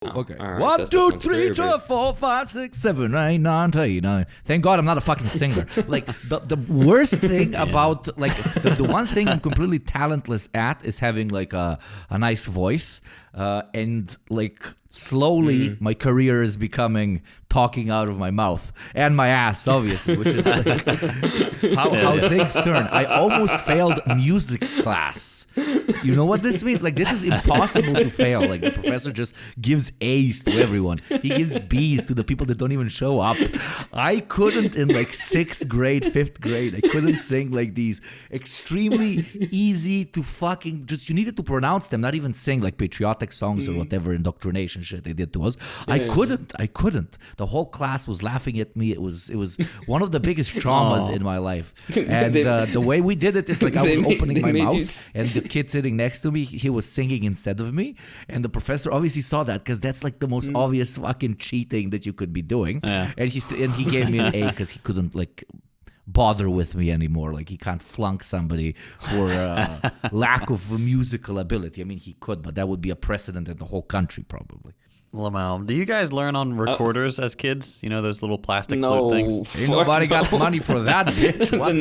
Okay. All right, 1, 2, 3, 4, 5, 6, 7, 8, 9, 10, 9. Thank God I'm not a fucking singer. Like the worst thing about like the one thing I'm completely talentless at is having like a nice voice, and like slowly my career is becoming talking out of my mouth and my ass, obviously, which is like how things turn. I almost failed music class. You know what this means? Like, this is impossible to fail. Like, the professor just gives A's to everyone. He gives B's to the people that don't even show up. I couldn't in like 6th grade, 5th grade. I couldn't sing like these extremely easy to fucking, just you needed to pronounce them, not even sing like patriotic songs or whatever indoctrination shit they did to us. I couldn't. The whole class was laughing at me. It was one of the biggest traumas in my life. And the way we did it is like I was opening my mouth and the kid sitting next to me, he was singing instead of me. And the professor obviously saw that because that's like the most obvious fucking cheating that you could be doing. Yeah. And he gave me an A because he couldn't like bother with me anymore. Like, he can't flunk somebody for lack of musical ability. I mean, he could, but that would be a precedent in the whole country probably. Lamau, do you guys learn on recorders as kids? You know, those little plastic flute things? Ain't nobody got money for that, bitch. What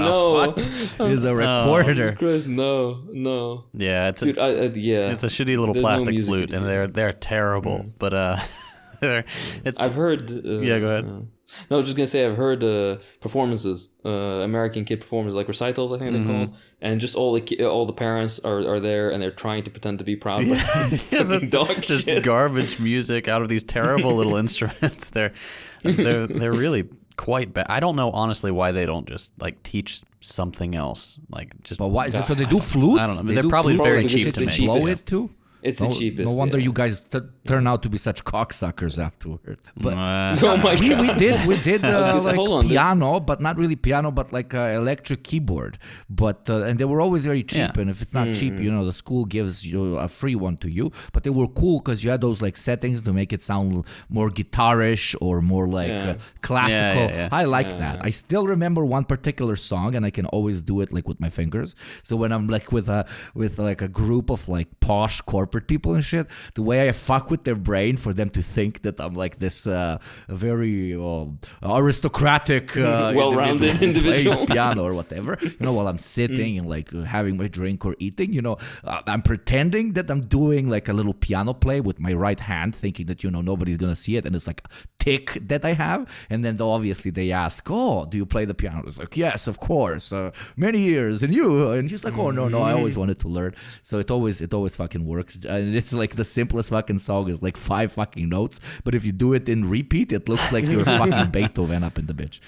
the fuck is a recorder? No. Yeah, it's Dude, it's a shitty little plastic flute, and they're terrible. But I've heard. Yeah, go ahead. No, I was just gonna say I've heard performances, American kid performances, like recitals, I think they're called, and just all the parents are there and they're trying to pretend to be proud. Just garbage music out of these terrible little instruments. They're really quite bad. I don't know honestly why they don't just like teach something else, like just. But why? So they do flutes? I don't know. They're probably very cheap to make. Blow it too. It's the cheapest. No wonder you guys turn out to be such cocksuckers afterward. But oh my God. we did like piano, but not really piano, but like electric keyboard. But and they were always very cheap. Yeah. And if it's not cheap, you know, the school gives you a free one to you. But they were cool because you had those like settings to make it sound more guitarish or more like classical. Yeah. I like that. I still remember one particular song, and I can always do it like with my fingers. So when I'm like with like a group of like posh corporate people and shit, the way I fuck with their brain for them to think that I'm like this very aristocratic well-rounded individual plays piano or whatever, you know, while I'm sitting and like having my drink or eating, you know, I'm pretending that I'm doing like a little piano play with my right hand, thinking that, you know, nobody's gonna see it, and it's like a tick that I have. And then obviously they ask, oh, do you play the piano? It's like, yes, of course, many years. And you? And he's like, oh, no, I always wanted to learn. So it always fucking works. And it's like the simplest fucking song is like 5 fucking notes, but if you do it in repeat, it looks like you're fucking Beethoven up in the bitch.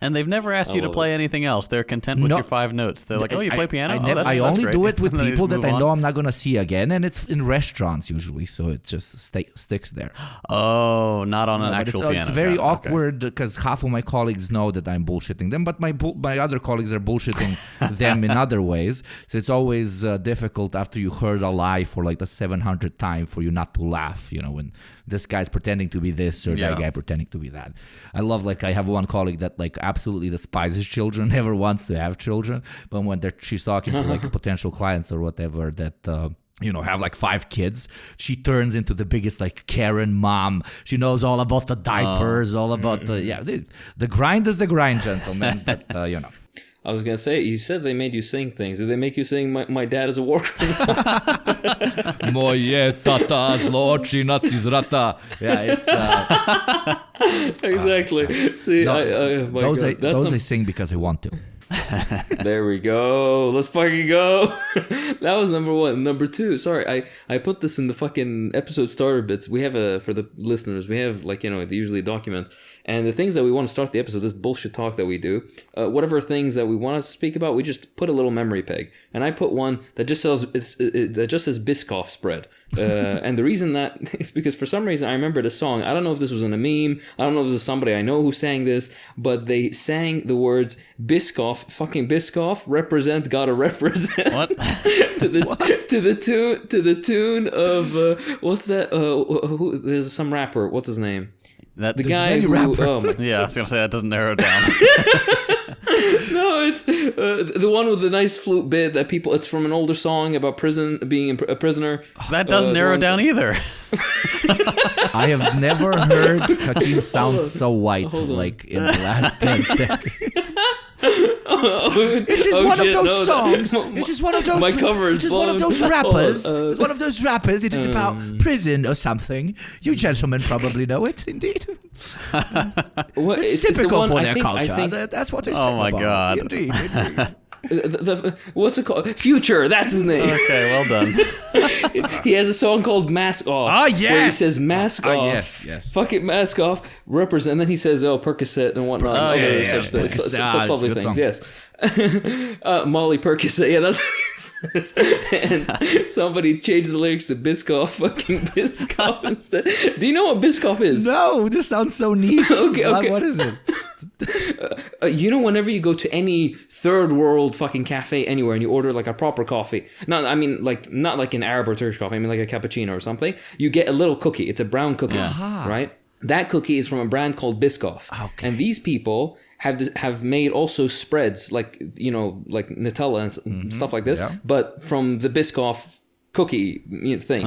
And they've never asked you to play anything else. They're content with your 5 notes. They're like, oh, you play piano? I only do it with people that I know I'm not going to see again, and it's in restaurants usually, so it just sticks there. Oh, not on an actual piano. It's very awkward because half of my colleagues know that I'm bullshitting them, but my other colleagues are bullshitting them in other ways, so it's always difficult after you heard a lie for like the 700th time for you not to laugh, you know, when this guy's pretending to be this or that guy pretending to be that. I love, like, I have one colleague that like absolutely despises children, never wants to have children, but when she's talking to like potential clients or whatever that you know, have like 5 kids, she turns into the biggest like Karen mom. She knows all about the diapers, all about the grind is the grind, gentlemen. But you know, I was gonna say, you said they made you sing things. Did they make you sing "My Dad is a War Criminal"? Moje tata zloči nacizrata. Yeah, it's exactly. See, those I sing because I want to. There we go. Let's fucking go. That was number 1. Number 2. Sorry, I put this in the fucking episode starter bits. We have for the listeners, we have like, you know, usually a document. And the things that we want to start the episode, this bullshit talk that we do, whatever things that we want to speak about, we just put a little memory peg. And I put one that just says Biscoff Spread. And the reason that is because for some reason I remember the song. I don't know if this was in a meme. I don't know if this is somebody I know who sang this, but they sang the words Biscoff, fucking Biscoff, represent, gotta represent. What? to the tune of what's that? Who? There's some rapper. What's his name? The guy who, yeah, I was gonna say that doesn't narrow it down. No, it's the one with the nice flute bit that people. It's from an older song about being a prisoner. That doesn't narrow down either. I have never heard Hakeem sound so white like in the last 10 seconds. It's just one of those songs. It's just one of those. My cover is It's just one of those rappers. Oh, It's one of those rappers. It is about prison or something. You gentlemen probably know it, indeed. It's typical for their culture. That's what they say. Oh my God. Indeed. What's it called? Future. That's his name. Okay, well done. He has a song called "Mask Off." Ah, yes. Where he says "Mask Off." Yes. Fuck it, mask off. Represent. And then he says, "Oh, Percocet and whatnot." Oh, yeah, such Percocet. lovely It's a good things. Yes. Molly Percocet. Yeah, that's what he says. And somebody changed the lyrics to Biscoff. Fucking Biscoff instead. Do you know what Biscoff is? No, this sounds so niche. Okay. What is it? You know, whenever you go to any third world fucking cafe anywhere and you order like a proper coffee, not like an Arab or Turkish coffee, I mean like a cappuccino or something, you get a little cookie. It's a brown cookie, right? That cookie is from a brand called Biscoff. Okay. And these people have made also spreads like Nutella and stuff like this, but from the Biscoff cookie thing,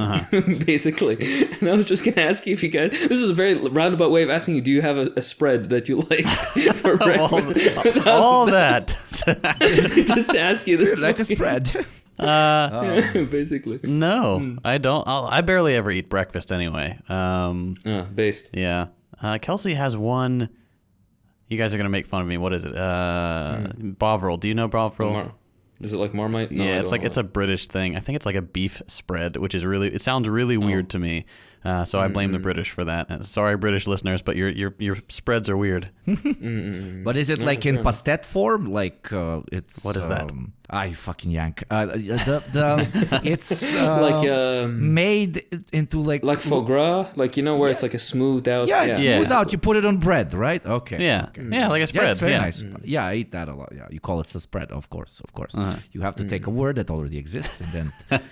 basically. And I was just gonna ask you if you guys. This is a very roundabout way of asking you. Do you have a spread that you like for breakfast? all that. Just to ask you this. Like a spread. Basically. No, I don't. I barely ever eat breakfast anyway. Based. Yeah. Kelsey has one. You guys are gonna make fun of me. What is it? Bovral. Do you know Bovral? Is it like Marmite? No, yeah, it's a British thing. I think it's like a beef spread, which is really. It sounds really weird to me. So I blame the British for that. Sorry, British listeners, but your spreads are weird. But is it like in pastet form? Like it's what is that? I fucking yank. It's like made into like foie gras, like where it's like a smoothed out. Yeah, it's smoothed out. You put it on bread, right? Okay. Yeah, okay. Yeah, like a spread. Yeah, it's very nice. Yeah, I eat that a lot. Yeah, you call it a spread, of course. You have to take a word that already exists and then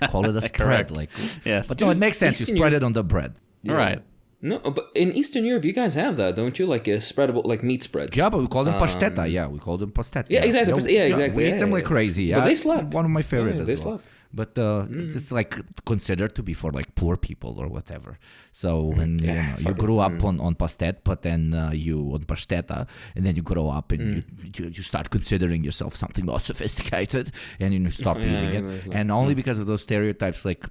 call it a spread. Like, yes, but no, it makes sense. You spread it on the bread. Yeah. Right. No, but in Eastern Europe, you guys have that, don't you? Like a spreadable, like meat spreads. Yeah, but we call them pastetta. Yeah, we call them pastetta. Yeah, exactly. Exactly. We eat them like crazy. Yeah, but they slap. One of my favorite they as well. slap. But it's like considered to be for like poor people or whatever. So when you grew up on pastet, but then you on pastetta, and then you grow up and you start considering yourself something more sophisticated, and you stop eating it. And only because of those stereotypes, like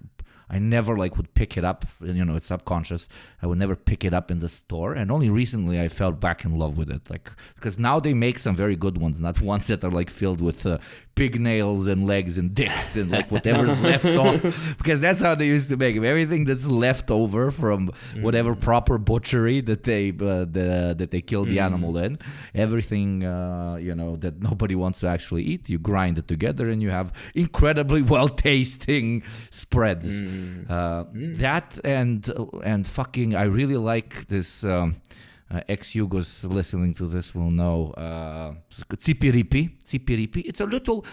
I never like would pick it up. It's subconscious. I would never pick it up in the store. And only recently I fell back in love with it. Like, because now they make some very good ones, not ones that are like filled with pig nails and legs and dicks and like whatever's left off. Because that's how they used to make them. Everything that's left over from whatever proper butchery that they killed the animal in, everything that nobody wants to actually eat, you grind it together and you have incredibly well tasting spreads. That and fucking I really like this ex-Yugos listening to this will know Tsipiripi. It's a little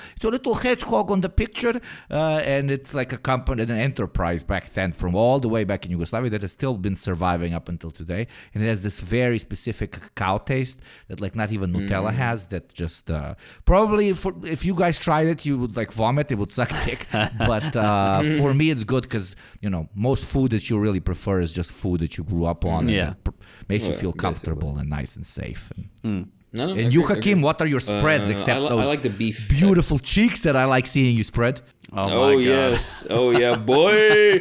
hedgehog on the picture, and it's like a company, an enterprise back then from all the way back in Yugoslavia that has still been surviving up until today. And it has this very specific cow taste that like not even Nutella has. That just probably if you guys tried it, you would like vomit. It would suck dick. But for me, it's good because most food that you really prefer is just food that you grew up on. Yeah, and makes you feel comfortable and nice and safe. And you, Hakeem, what are your spreads except those I like the beef beautiful cheeks that I like seeing you spread? Oh my God. Yes. Oh yeah, boy.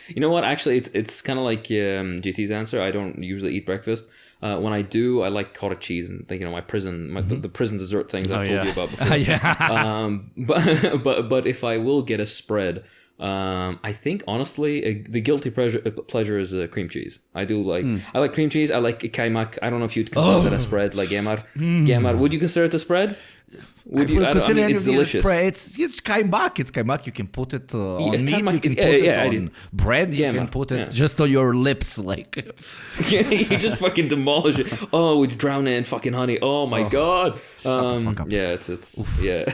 You know what? Actually, it's kind of like GT's answer. I don't usually eat breakfast. When I do, I like cottage cheese and my prison, the prison dessert things I've told you about before. But if I will get a spread, I think honestly the guilty pleasure is cream cheese. I do like I like cream cheese. I like kaymak. I don't know if you'd consider that a spread, like gemar. Would you consider it a spread? Would you? I consider mean, any it's of these delicious. spread. It's kaimak. It's kaimak. You can put it on meat. kaimak, You can yeah, put it yeah, I on did. bread. You can Gamma, put it yeah. just on your lips, like. You just fucking demolish it. Oh, we drown it in fucking honey. Oh my god. the fuck up. Yeah, it's yeah.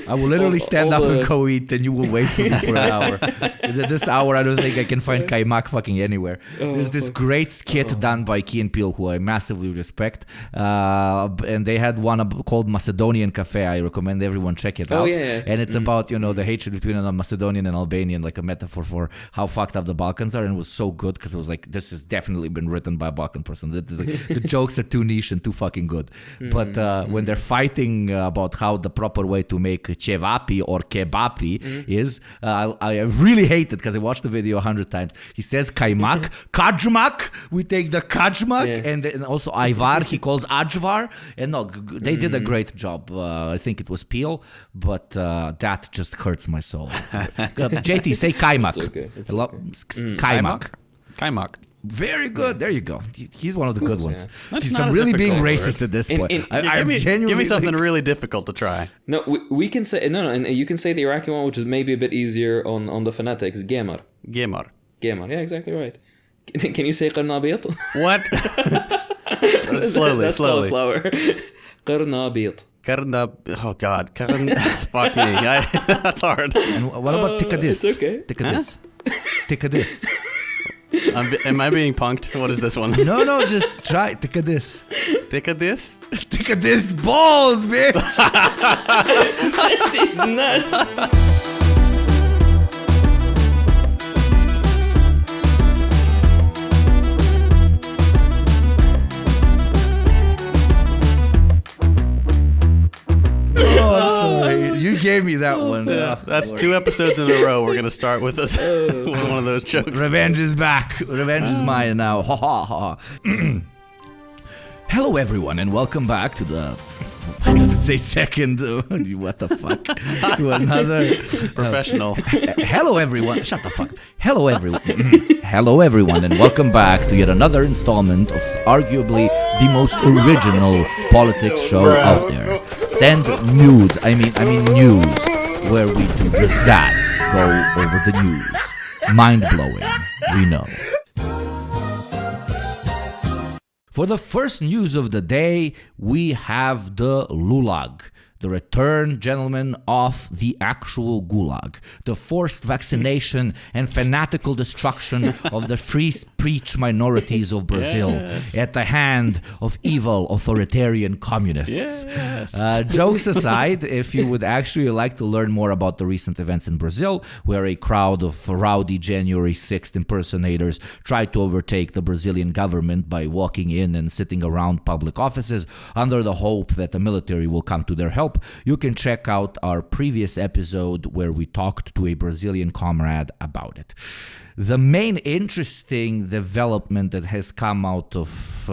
I will literally stand all up and the- go eat, and you will wait for me for an hour. Because at this hour, I don't think I can find kaimak fucking anywhere. There's this great skit done by Key and Peele, who I massively respect, and they had one called Macedonian Cafe. I recommend everyone check it out. Oh, yeah. And it's about the hatred between a Macedonian and Albanian, like a metaphor for how fucked up the Balkans are. And it was so good because it was like, this has definitely been written by a Balkan person. The jokes are too niche and too fucking good. But when they're fighting about how the proper way to make cevapi or kebapi is, I really hate it because I watched the video 100 times. He says kaimak, kajmak. We take the kajmak, and then also Ivar he calls ajvar. And no, they did a great job. I think it was Peel, but that just hurts my soul. JT, say kaimak. It's Kaimak. Kaimak. Very good. There you go. He's one of the good ones. That's He's not a really being difficult racist word. at this And- point. and- I genuinely Give me something think- really difficult to try. No, we can say no, and you can say the Iraqi one, which is maybe a bit easier on the phonetics. Gamar. Gemar. Gamar. Yeah, exactly right. Can you say qarnabit? What? slowly, That's slowly. cauliflower. Qarnabit. Karna. Oh God. Fuck me. That's hard. And what about tikadis? It's okay. Tikadis. Tikadis. Am I being punked? What is this one? No, just try tikadis. Tika this? Tikadis balls, bitch. These nuts. Oh, I'm sorry. You gave me that one. Yeah, Oh, that's Lord. 2 episodes in a row. We're gonna start with this one of those jokes. Revenge is back. Revenge is mine now. Ha ha ha. Hello, everyone, and welcome back to the. Why does it say second? What the fuck? To another. Professional. Hello, everyone. Shut the fuck up. Hello, everyone. Hello, everyone, and welcome back to yet another installment of arguably the most original politics show out there. Send news. I mean news, where we do just that. Go over the news. Mind blowing. We know. For the first news of the day, we have the Lulag, the return, gentlemen, of the actual gulag, the forced vaccination and fanatical destruction of the free speech minorities of Brazil at the hand of evil authoritarian communists. Yes. Jokes aside, if you would actually like to learn more about the recent events in Brazil, where a crowd of rowdy January 6th impersonators tried to overtake the Brazilian government by walking in and sitting around public offices under the hope that the military will come to their help, you can check out our previous episode where we talked to a Brazilian comrade about it. The main interesting development that has come out of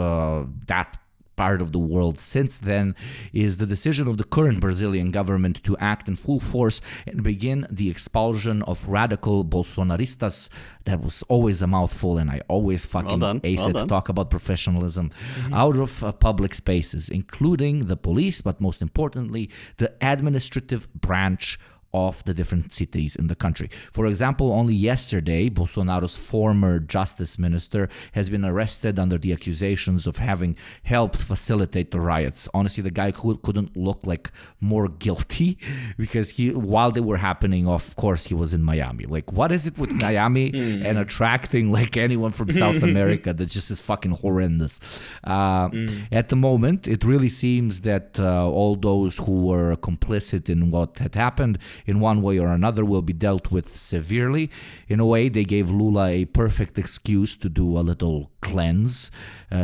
that part of the world since then is the decision of the current Brazilian government to act in full force and begin the expulsion of radical Bolsonaristas. That was always a mouthful, and I always fucking ace it to talk about professionalism out of public spaces, including the police, but most importantly, the administrative branch of the different cities in the country. For example, only yesterday, Bolsonaro's former justice minister has been arrested under the accusations of having helped facilitate the riots. Honestly, the guy couldn't look like more guilty because while they were happening, of course, he was in Miami. Like, what is it with Miami and attracting like anyone from South America that just is fucking horrendous? At the moment, it really seems that all those who were complicit in what had happened in one way or another will be dealt with severely. In a way, they gave Lula a perfect excuse to do a little cleanse,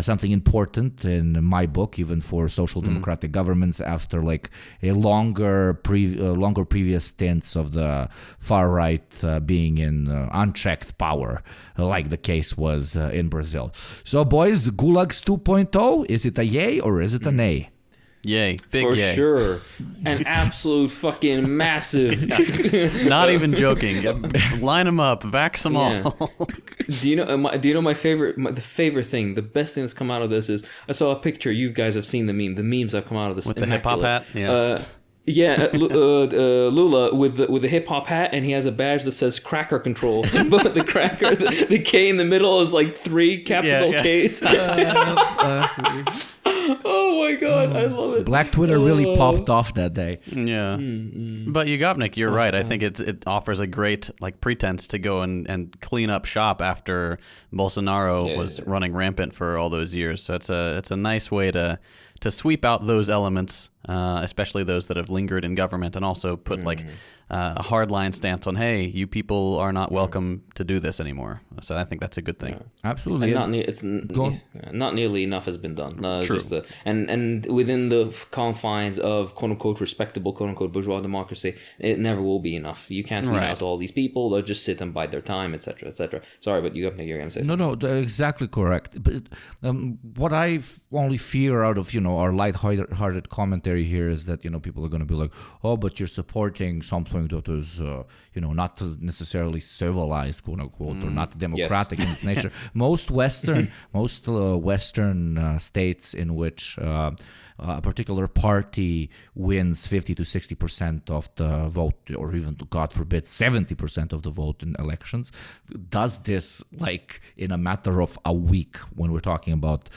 something important in my book, even for social democratic governments after like a longer previous stints of the far right being in unchecked power, like the case was in Brazil. So boys, Gulags 2.0, is it a yay or is it a nay? Yay. Big for yay. sure. An absolute fucking massive. Not even joking. Line them up. Vax them all. Do you know my favorite? The favorite thing, the best thing that's come out of this is I saw a picture. You guys have seen the meme. The memes that come out of this With the hip hop hat. Yeah. Lula with the hip hop hat, and he has a badge that says Cracker Control, but the cracker, the K in the middle is like 3 capital Ks. Oh my god, I love it. Black Twitter really popped off that day. Yeah. But Yugopnik, you're right. I think it offers a great like pretense to go and clean up shop after Bolsonaro was running rampant for all those years. So it's a nice way to sweep out those elements, especially those that have lingered in government, and also put like a hardline stance on, hey, you people are not welcome to do this anymore. So I think that's a good thing. Yeah. Absolutely. And not nearly enough has been done. True. And within the confines of quote unquote respectable quote unquote bourgeois democracy, it never will be enough. You can't clean out all these people. They'll just sit and bide their time, etc., etc. Sorry, but you're going to say something. No, exactly correct. But what I only fear out of our light-hearted commentary here is that people are going to be like, oh, but you're supporting something that is not necessarily civilized, quote unquote, or not democratic in its nature. Most Western states in which a particular party wins 50 to 60% of the vote, or even, God forbid, 70% of the vote in elections, does this like in a matter of a week when we're talking about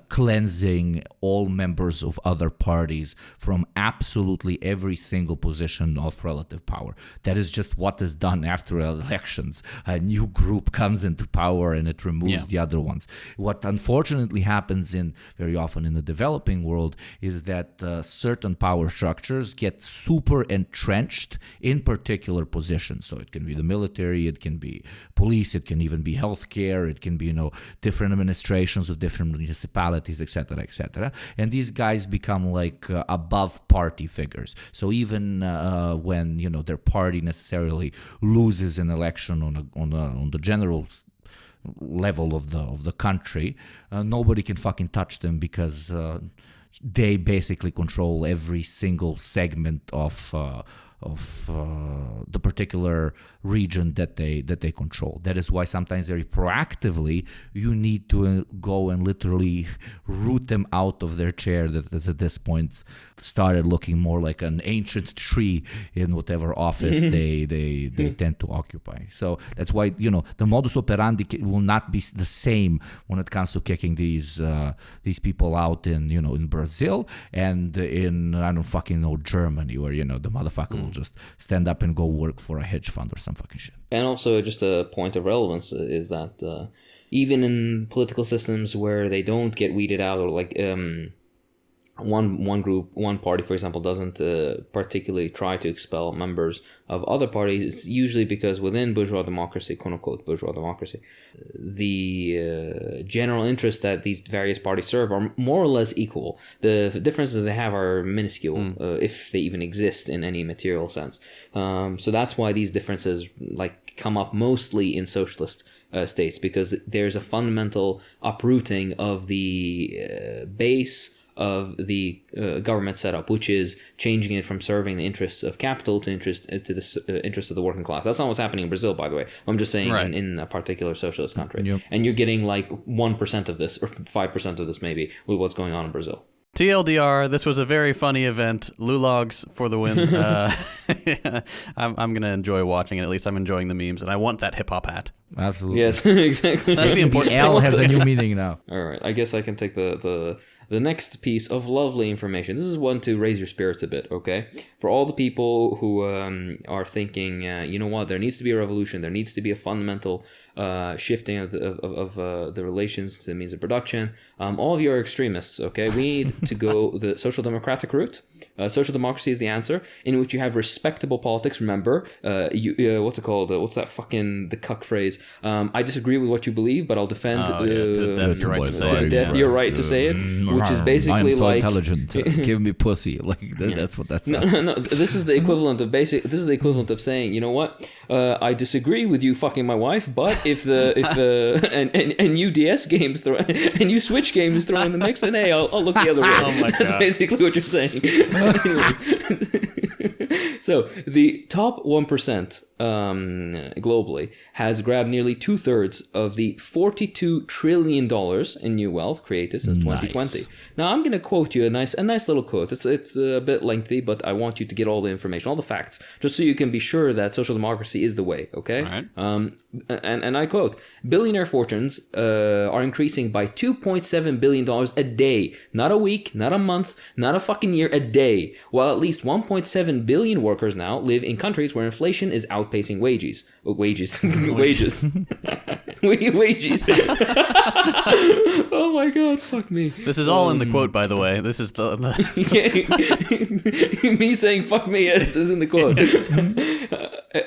cleansing all members of other parties from absolutely every single position of relative power. That is just what is done after elections. A new group comes into power and it removes the other ones. What unfortunately happens very often in the developing world is that certain power structures get super entrenched in particular positions. So it can be the military, it can be police, it can even be healthcare, it can be different administrations of different municipalities, etc., etc. And these guys become like above party figures. So even when their party necessarily loses an election on the general level of the country, nobody can fucking touch them because they basically control every single segment of the particular region that they control. That is why sometimes very proactively you need to go and literally root them out of their chair that has at this point started looking more like an ancient tree in whatever office they tend to occupy. So that's why the modus operandi will not be the same when it comes to kicking these people out in Brazil and in I don't fucking know Germany, where the motherfucker will just stand up and go work for a hedge fund or some fucking shit. And also, just a point of relevance is that even in political systems where they don't get weeded out, or like one group, one party, for example, doesn't particularly try to expel members of other parties, it's usually because within bourgeois democracy, quote unquote bourgeois democracy, the general interests that these various parties serve are more or less equal. The differences they have are minuscule, if they even exist in any material sense. So that's why these differences come up mostly in socialist states, because there's a fundamental uprooting of the base of the government setup, which is changing it from serving the interests of capital to the interests of the working class. That's not what's happening in Brazil, by the way. I'm just saying in a particular socialist country. Yep. And you're getting like 1% of this, or 5% of this maybe, with what's going on in Brazil. TLDR, this was a very funny event. Lulags for the win. I'm going to enjoy watching it. At least I'm enjoying the memes, and I want that hip-hop hat. Absolutely. Yes, exactly. That's the important thing. L has a new meaning now. All right, I guess I can take the next piece of lovely information. This is one to raise your spirits a bit, okay? For all the people who are thinking, you know what, there needs to be a revolution, there needs to be a fundamental shifting of the relations to the means of production. All of you are extremists, okay? We need to go the social democratic route. Social democracy is the answer, in which you have respectable politics. Remember, what's it called? What's that fucking the cuck phrase? I disagree with what you believe, but I'll defend to death your right to say it. Death your right to say it, which is basically I'm so like intelligent. Give me pussy. That's what that's. No. This is the equivalent of saying, you know what? I disagree with you fucking my wife, but if and you DS games throw and you Switch games throw in the mix, then hey, I'll look the other way. Oh my That's God. basically what you're saying. So the top 1% globally has grabbed nearly 2/3 of the $42 trillion in new wealth created since 2020. Now I'm going to quote you a nice little quote. It's a bit lengthy, but I want you to get all the information, all the facts, just so you can be sure that social democracy is the way. Okay. All right. And I quote: billionaire fortunes are increasing by $2.7 billion a day, not a week, not a month, not a fucking year, a day. While at least 1.7 billion workers now live in countries where inflation is outpacing wages. Wages. Wages. Oh my God, fuck me. This is all in the quote, by the way. This is the me saying fuck me is in the quote.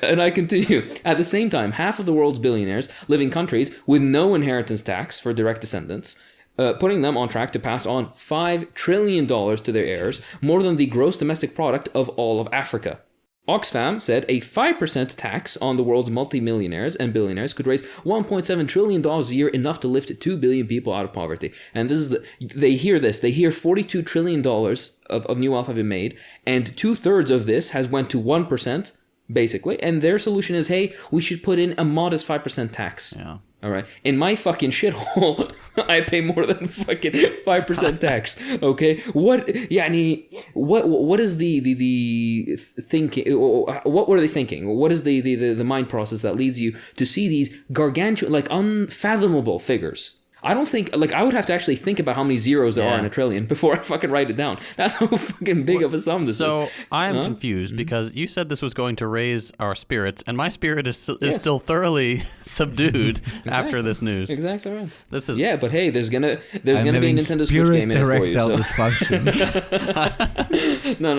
And I continue. At the same time, half of the world's billionaires live in countries with no inheritance tax for direct descendants, putting them on track to pass on $5 trillion to their heirs, more than the gross domestic product of all of Africa. Oxfam said a 5% tax on the world's multimillionaires and billionaires could raise $1.7 trillion a year, enough to lift 2 billion people out of poverty. And this is they hear $42 trillion of new wealth have been made, and 2/3 of this has went to 1%, basically. And their solution is, hey, we should put in a modest 5% tax. Yeah. All right. In my fucking shithole, I pay more than fucking 5% tax. Okay. What is the thinking? What were they thinking? What is the mind process that leads you to see these gargantuan, like unfathomable figures? I don't think, like, I would have to actually think about how many zeros there are in a trillion before I fucking write it down. That's how fucking big of a sum this is. So I am confused because you said this was going to raise our spirits, and my spirit is still thoroughly subdued after this news. Exactly right. This is but hey, there's gonna be a Nintendo Switch game in it for you. So. Dysfunction. No,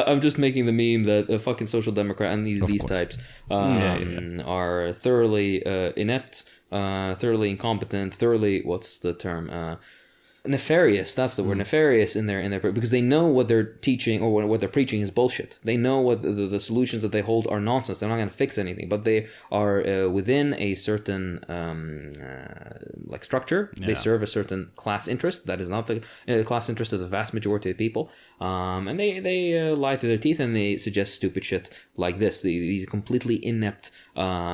I'm just making the meme that a fucking social democrat and these types are thoroughly inept. Thoroughly incompetent, thoroughly, what's the term? Nefarious. That's the word. Nefarious in their because they know what they're teaching or what they're preaching is bullshit. They know what the solutions that they hold are nonsense. They're not going to fix anything, but they are within a certain like structure. Yeah. They serve a certain class interest that is not the class interest of the vast majority of people. And they lie through their teeth and they suggest stupid shit like this. These completely inept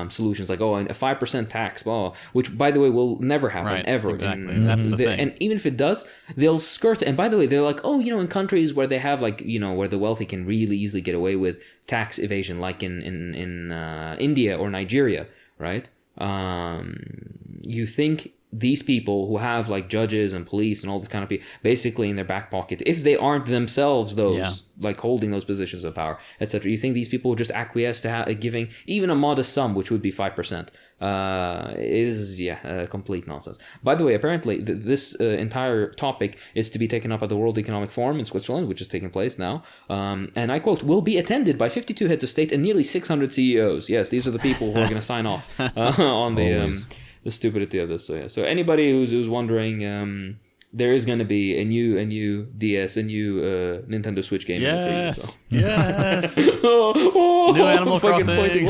solutions, like a 5% tax, which by the way will never happen ever. Exactly. That's the thing. And even if it does, they'll skirt. And by the way, they're like, in countries where they have where the wealthy can really easily get away with tax evasion, like in India or Nigeria, right? You think these people who have like judges and police and all this kind of people basically in their back pocket, if they aren't themselves those like holding those positions of power, etc., you think these people will just acquiesce to giving even a modest sum, which would be 5%, is complete nonsense. By the way, apparently this entire topic is to be taken up at the World Economic Forum in Switzerland, which is taking place now, and I quote, will be attended by 52 heads of state and nearly 600 CEOs. Yes, these are the people who are going to sign off on the stupidity of this. So anybody who's wondering, there is going to be a new DS, a new Nintendo Switch game. Yes. For you, so. Yes. New Animal Crossing. Pointing.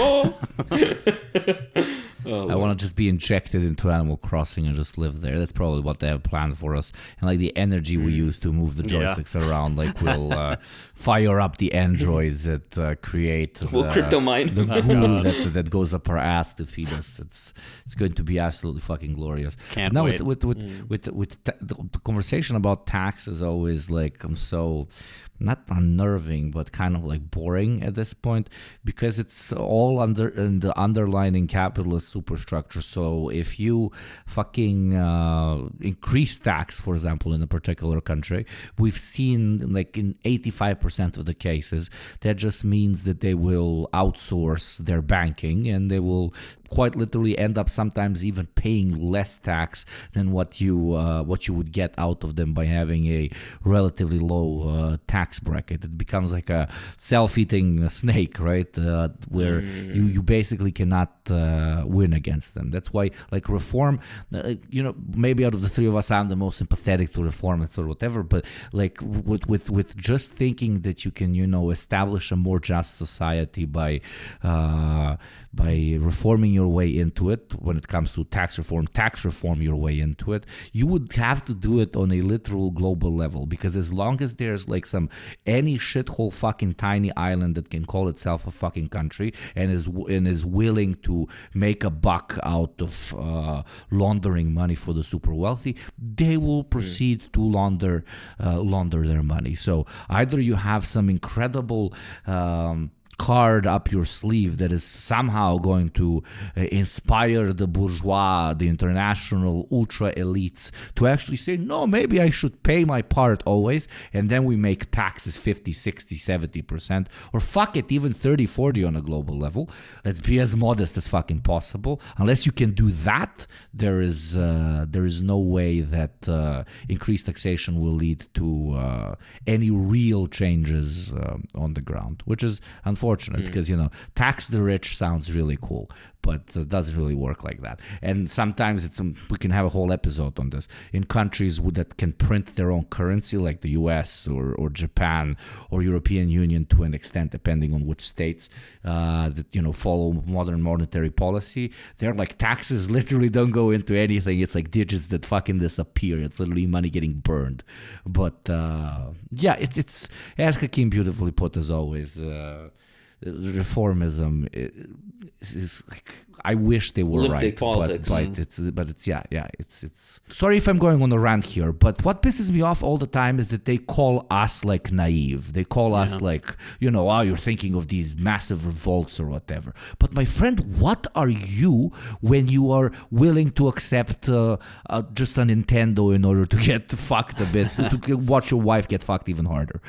I want to just be injected into Animal Crossing and just live there. That's probably what they have planned for us. And like the energy we use to move the joysticks around, like we'll fire up the androids that create we'll crypto mine the goo that goes up our ass to feed us. It's going to be absolutely fucking glorious. Can't now wait. With the conversation about tax is always like, I'm so not unnerving, but kind of like boring at this point, because it's all in the underlying capitalist superstructure. So if you fucking increase tax, for example, in a particular country, we've seen like in 85% of the cases, that just means that they will outsource their banking and they will quite literally end up sometimes even paying less tax than what you would get out of them by having a relatively low tax bracket. It becomes like a self-eating snake, right? Where you basically cannot win against them. That's why, like, reform, maybe out of the three of us, I'm the most sympathetic to reform and sort of whatever, but like with just thinking that you can, establish a more just society by reforming your your way into it when it comes to tax reform your way into it. You would have to do it on a literal global level, because as long as there's like any shithole fucking tiny island that can call itself a fucking country and is willing to make a buck out of laundering money for the super wealthy, they will proceed to launder their money. So either you have some incredible card up your sleeve that is somehow going to inspire the bourgeois, the international ultra elites to actually say, no, maybe I should pay my part always, and then we make taxes 50, 60, 70%, or fuck it, even 30, 40 on a global level. Let's be as modest as fucking possible. Unless you can do that, there is no way that increased taxation will lead to any real changes on the ground, which is unfortunate because, tax the rich sounds really cool, but it doesn't really work like that. And sometimes we can have a whole episode on this. In countries that can print their own currency, like the US or Japan or European Union to an extent, depending on which states that follow modern monetary policy, they're like taxes literally don't go into anything. It's like digits that fucking disappear. It's literally money getting burned. But it's as Hakeem beautifully put, as always. Reformism is like, I wish they were right, politics. but it's sorry if I'm going on a rant here, but what pisses me off all the time is that they call us like naive. They call us like, you're thinking of these massive revolts or whatever. But my friend, what are you when you are willing to accept just a Nintendo in order to get fucked a bit, to watch your wife get fucked even harder?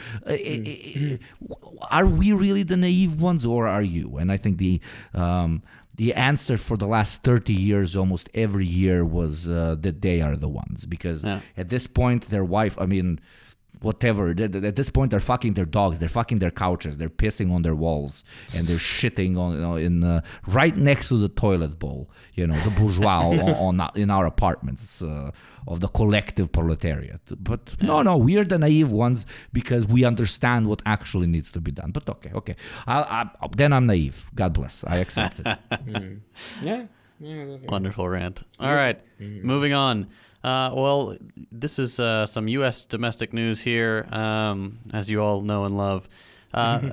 Are we really the naive ones, or are you? And I think the answer for the last 30 years, almost every year, was that they are the ones. Because at this point, their wife, whatever, at this point, they're fucking their dogs, they're fucking their couches, they're pissing on their walls, and they're shitting on right next to the toilet bowl, the bourgeois in our apartments of the collective proletariat. But no, we are the naive ones because we understand what actually needs to be done. But okay. Then I'm naive. God bless. I accept it. Yeah. Wonderful rant. All right, moving on. Well, this is some U.S. domestic news here, as you all know and love.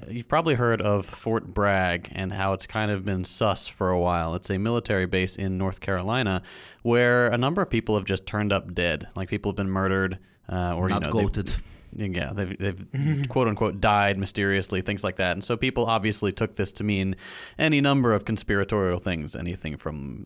You've probably heard of Fort Bragg and how it's kind of been sus for a while. It's a military base in North Carolina where a number of people have just turned up dead. Like, people have been murdered or, not goated. They've quote unquote died mysteriously, things like that. And so people obviously took this to mean any number of conspiratorial things, anything from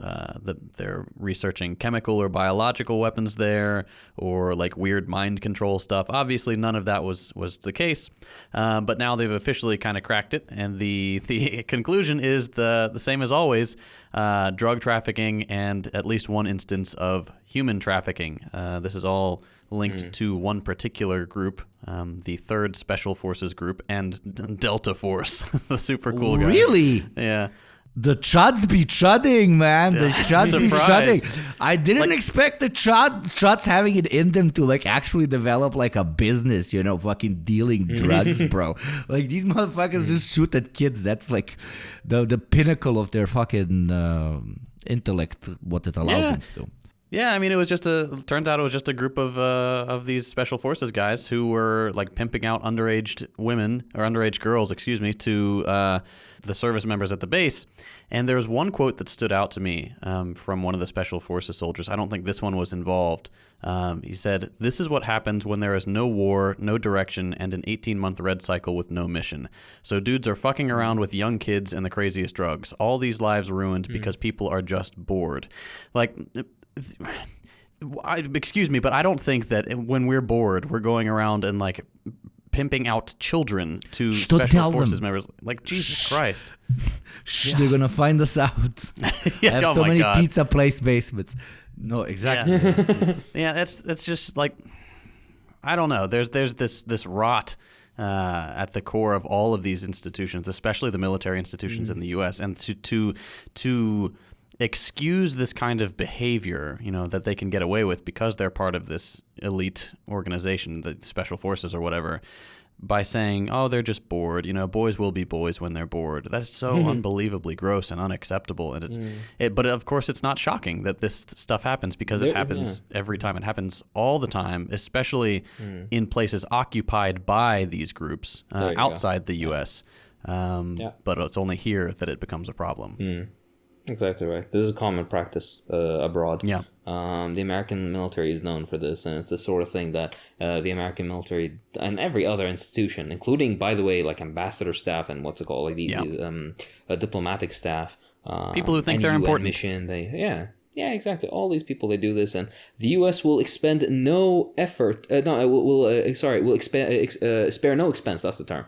they're researching chemical or biological weapons there, or like weird mind control stuff. Obviously, none of that was the case, but now they've officially kind of cracked it, and the conclusion is the same as always: drug trafficking and at least one instance of human trafficking. This is all linked to one particular group, the 3rd Special Forces Group, and Delta Force, the super cool guy. Really? Yeah. The chuds be chudding, man. The chuds be chudding. I didn't expect the chuds having it in them to like actually develop like a business, fucking dealing drugs, bro. Like, these motherfuckers just shoot at kids. That's like the pinnacle of their fucking intellect, what it allows them to do. Yeah, I mean, turns out it was just a group of these special forces guys who were like pimping out underage girls, to the service members at the base. And there was one quote that stood out to me from one of the special forces soldiers. I don't think this one was involved. He said, "This is what happens when there is no war, no direction, and an 18-month red cycle with no mission. So dudes are fucking around with young kids and the craziest drugs. All these lives ruined because people are just bored." Like, excuse me, but I don't think that when we're bored, we're going around and like pimping out children to special forces members. Like, Jesus Christ. They're gonna find us out. I have so many pizza place basements. No, exactly. Yeah, that's just like, I don't know. There's this rot at the core of all of these institutions, especially the military institutions in the U.S. And to excuse this kind of behavior, that they can get away with because they're part of this elite organization, the special forces or whatever, by saying, oh, they're just bored. You know, boys will be boys when they're bored. That's so unbelievably gross and unacceptable. And but of course, it's not shocking that this stuff happens because it happens every time. It happens all the time, especially in places occupied by these groups outside the U.S. But it's only here that it becomes a problem. Exactly right. This is a common practice abroad. Yeah. The American military is known for this, and it's the sort of thing that the American military and every other institution, including, by the way, like ambassador staff and what's it called, like these diplomatic staff, people who think they're important. Mission, yeah, exactly. All these people, they do this, and the U.S. will expend no effort. Will spare no expense. That's the term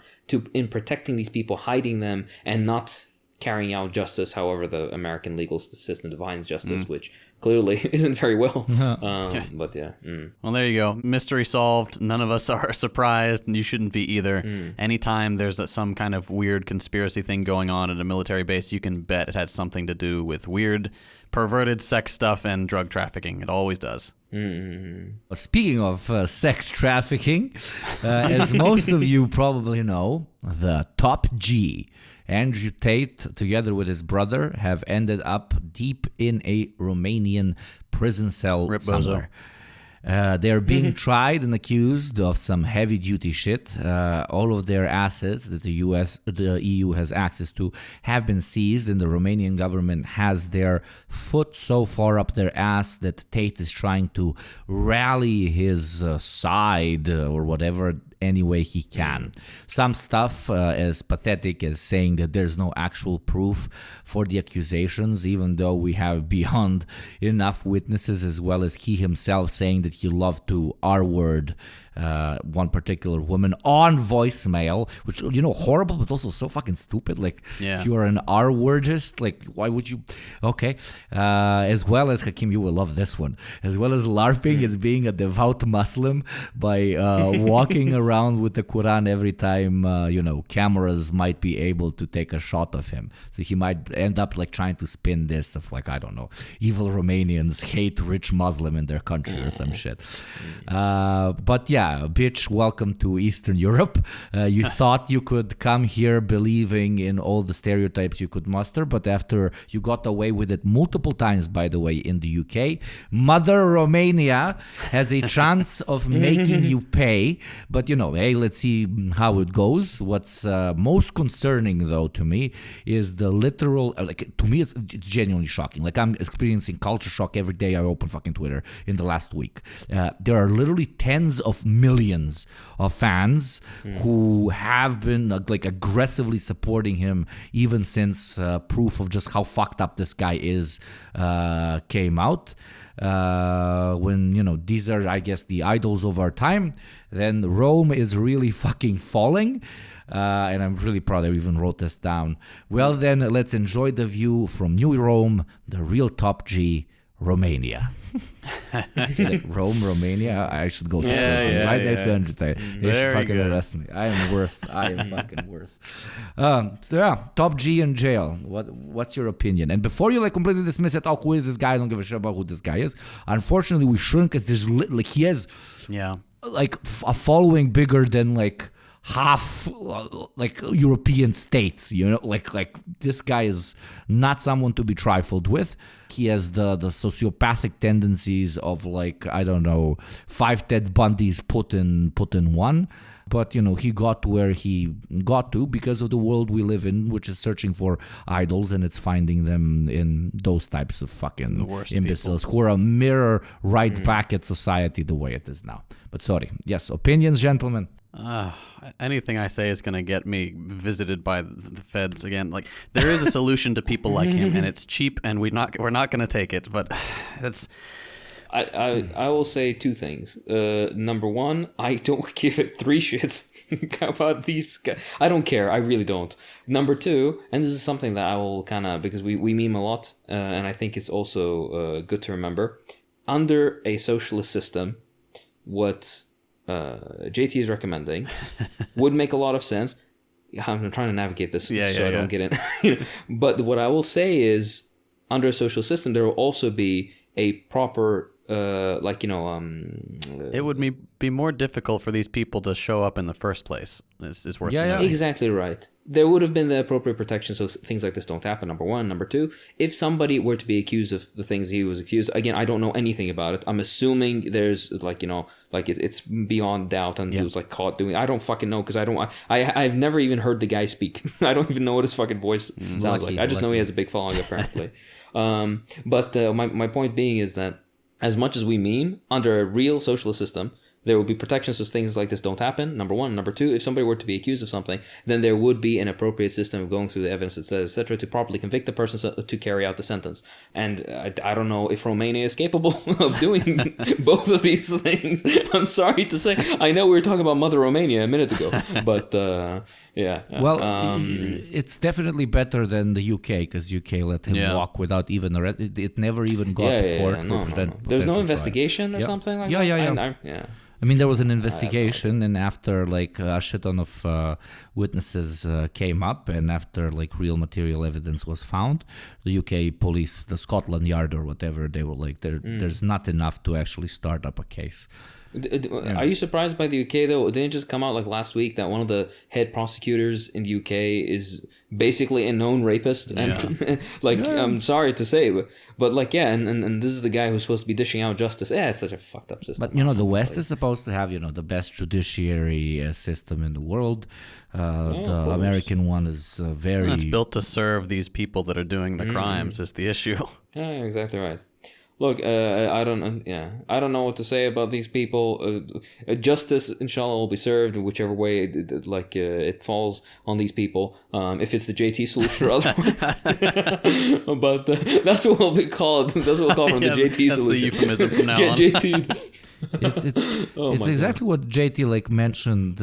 in protecting these people, hiding them, and not carrying out justice. However, the American legal system defines justice, which clearly isn't very well. But yeah. Well, there you go. Mystery solved. None of us are surprised, and you shouldn't be either. Anytime there's some kind of weird conspiracy thing going on at a military base, you can bet it had something to do with weird, perverted sex stuff and drug trafficking. It always does. Speaking of sex trafficking, as most of you probably know, the top G, Andrew Tate, together with his brother, have ended up deep in a Romanian prison cell somewhere. They're being tried and accused of some heavy-duty shit. All of their assets that the EU has access to have been seized, and the Romanian government has their foot so far up their ass that Tate is trying to rally his side or whatever any way he can. Some stuff as pathetic as saying that there's no actual proof for the accusations, even though we have beyond enough witnesses, as well as he himself saying that he loved to R-word one particular woman on voicemail, which, you know, horrible, but also so fucking stupid. Like, if you are an R-wordist, like, why would you? Okay. As well as, Hakim, you will love this one, as well as LARPing as being a devout Muslim by walking around with the Quran every time, cameras might be able to take a shot of him. So he might end up like trying to spin this of like, I don't know, evil Romanians hate rich Muslim in their country or some shit. But yeah, bitch, welcome to Eastern Europe. You thought you could come here believing in all the stereotypes you could muster, but after you got away with it multiple times, by the way, in the UK, Mother Romania has a chance of making you pay. But, hey, let's see how it goes. What's most concerning, though, to me, is the literal, to me, it's genuinely shocking. Like, I'm experiencing culture shock every day I open fucking Twitter in the last week. There are literally tens of millions of fans who have been aggressively supporting him even since proof of just how fucked up this guy is came out. When these are, I guess, the idols of our time, then Rome is really fucking falling. And I'm really proud I even wrote this down. Well, then let's enjoy the view from New Rome, the real top G, Romania. Rome, Romania. I should go to prison right next to Andrew Tate. They should fucking arrest me. I am worse. I am fucking worse. Top G in jail. What's your opinion? And before you completely dismiss it, who is this guy? I don't give a shit about who this guy is. Unfortunately, we shouldn't, because there's he has a following bigger than half European states, this guy is not someone to be trifled with. He has the sociopathic tendencies of I don't know, 5 Ted Bundys put in one. But he got to where he got to because of the world we live in, which is searching for idols, and it's finding them in those types of fucking imbeciles who are a mirror back at society the way it is now. But sorry, yes, opinions, gentlemen. Anything I say is going to get me visited by the feds again. There is a solution to people like him, and it's cheap, and we're not going to take it. But that's. I will say 2 things. Number 1, I don't give it 3 shits about these guys. I don't care. I really don't. Number 2, and this is something that I will kind of, because we meme a lot, and I think it's also good to remember. Under a socialist system, what JT is recommending would make a lot of sense. I'm trying to navigate this I don't get in. But what I will say is, under a social system, there will also be a proper It would be more difficult for these people to show up in the first place. Is worth noting. Exactly right. There would have been the appropriate protection so things like this don't happen, number one. Number two, if somebody were to be accused of the things he was accused, again, I don't know anything about it. I'm assuming there's it's beyond doubt and he was like caught doing, I don't fucking know because I've never even heard the guy speak. I don't even know what his fucking voice sounds like. I just know he has a big following apparently. But my point being is that as much as we meme, under a real socialist system, there will be protections so things like this don't happen, number one. Number two, if somebody were to be accused of something, then there would be an appropriate system of going through the evidence, etc., to properly convict the person to carry out the sentence. And I don't know if Romania is capable of doing both of these things. I'm sorry to say. I know we were talking about Mother Romania a minute ago, but yeah. Well, it's definitely better than the UK because UK let him walk without even arrest. It never even got to court. No. There's no investigation or something like that? Yeah. I mean, there was an investigation, and after like a shit ton of witnesses came up, and after like real material evidence was found, the UK police, the Scotland Yard or whatever, they were like, there's not enough to actually start up a case. Are you surprised by the UK though? Didn't it just come out like last week that one of the head prosecutors in the UK is basically a known rapist? And I'm sorry to say, but like, and this is the guy who's supposed to be dishing out justice. It's such a fucked up system. But the West is supposed to have the best judiciary system in the world. The American one is very. It's built to serve these people that are doing the crimes. Is the issue? Yeah, exactly right. Look, I don't know what to say about these people. Justice, inshallah, will be served in whichever way it falls on these people. If it's the JT solution or otherwise, but that's what will be called. That's what we'll call from the JT solution. That's the euphemism from now on. JT. It's exactly what JT mentioned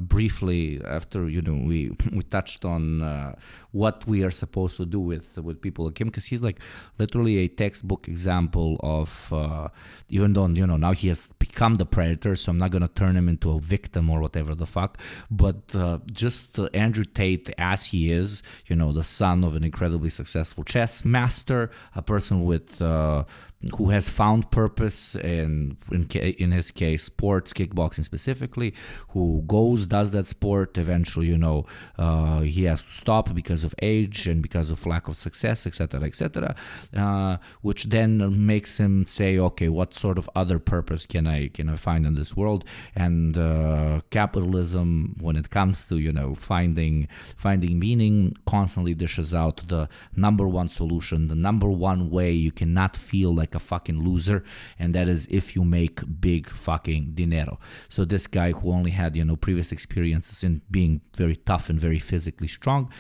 briefly after we touched on what we are supposed to do with people like him, because he's like literally a textbook example of even though now he has become the predator, so I'm not gonna turn him into a victim or whatever the fuck, but just Andrew Tate as he is, the son of an incredibly successful chess master, a person with who has found purpose in his case sports, kickboxing specifically, who does that sport, eventually he has to stop because of age and because of lack of success, etc., which then makes him say, okay, what sort of other purpose can I find in this world? And capitalism, when it comes to finding meaning, constantly dishes out the number one solution, the number one way you cannot feel like a fucking loser, and that is if you make big fucking dinero. So this guy who only had previous experiences in being very tough and very physically strong,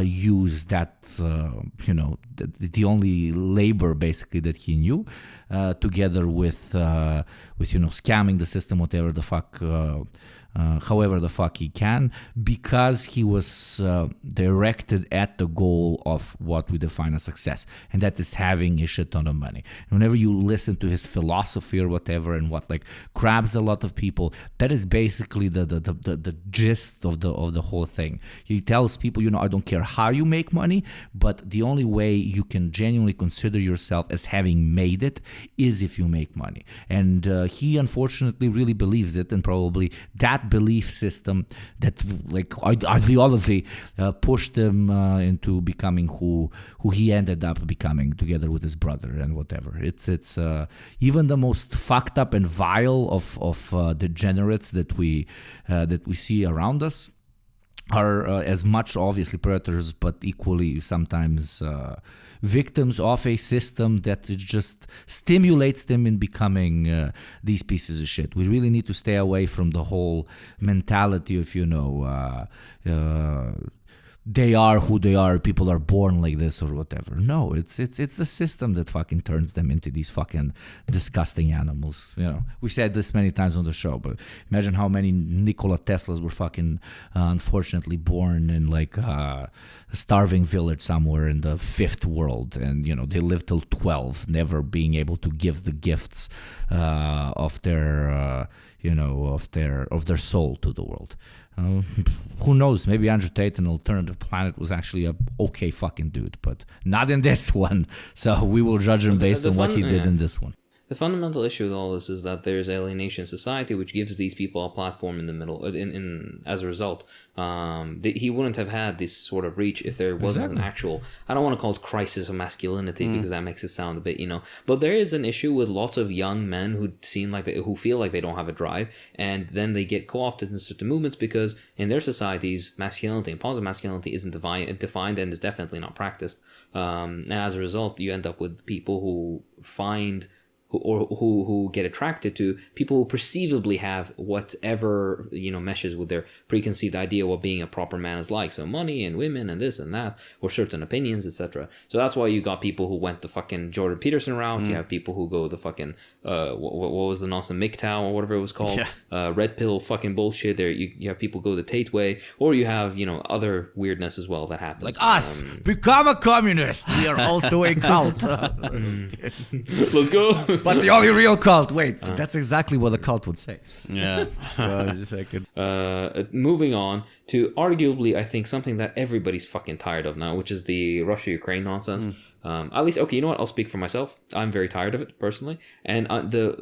used that the only labor basically that he knew, together with scamming the system, whatever the fuck, however the fuck he can, because he was directed at the goal of what we define as success, and that is having a shit ton of money. And whenever you listen to his philosophy or whatever, and what grabs a lot of people, that is basically the gist of the whole thing. He tells people, I don't care how you make money, but the only way you can genuinely consider yourself as having made it is if you make money. And he unfortunately really believes it, and probably that belief system, that ideology, pushed him into becoming who he ended up becoming, together with his brother and whatever. It's even the most fucked up and vile of degenerates that we see around us are as much obviously predators, but equally sometimes victims of a system that it just stimulates them in becoming these pieces of shit. We really need to stay away from the whole mentality of they are who they are, people are born like this or whatever. No, it's the system that fucking turns them into these fucking disgusting animals. We said this many times on the show, but imagine how many Nikola Teslas were fucking unfortunately born in a starving village somewhere in the fifth world, and they lived till 12, never being able to give the gifts of their of their soul to the world. Who knows? Maybe Andrew Tate in Alternative Planet was actually a okay fucking dude, but not in this one. So we will judge him based on what he did in this one. The fundamental issue with all this is that there's alienation in society, which gives these people a platform in the middle. In as a result, he wouldn't have had this sort of reach if there wasn't an actual. I don't want to call it crisis of masculinity because that makes it sound a bit, But there is an issue with lots of young men who who feel like they don't have a drive, and then they get co-opted in certain movements because in their societies, masculinity and positive masculinity isn't defined and is definitely not practiced. And as a result, you end up with people who find who get attracted to people who perceivably have whatever meshes with their preconceived idea of what being a proper man is like. So money and women and this and that, or certain opinions, etc. So that's why you got people who went the fucking Jordan Peterson route. You have people who go the fucking what was the nonsense MGTOW or whatever it was called, red pill fucking bullshit. There you have people go the Tate way, or you have other weirdness as well that happens. Like us, become a communist. We are also a cult. Let's go. But the only real cult. Wait, that's exactly what a cult would say. Yeah. Just a second. Moving on to arguably, I think, something that everybody's fucking tired of now, which is the Russia-Ukraine nonsense. At least, okay, you know what? I'll speak for myself. I'm very tired of it, personally. And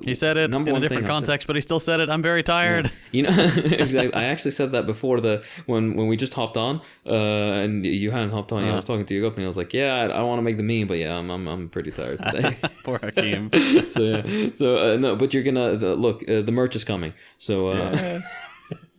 he said it in a different context, but he still said it. I'm very tired. Yeah. Exactly. I actually said that before when we just hopped on, and you hadn't hopped on. I was talking to you, and I was like, yeah, I want to make the meme, but yeah, I'm pretty tired today. Poor Hakeem. No, but you're gonna look. The merch is coming. So. Yes.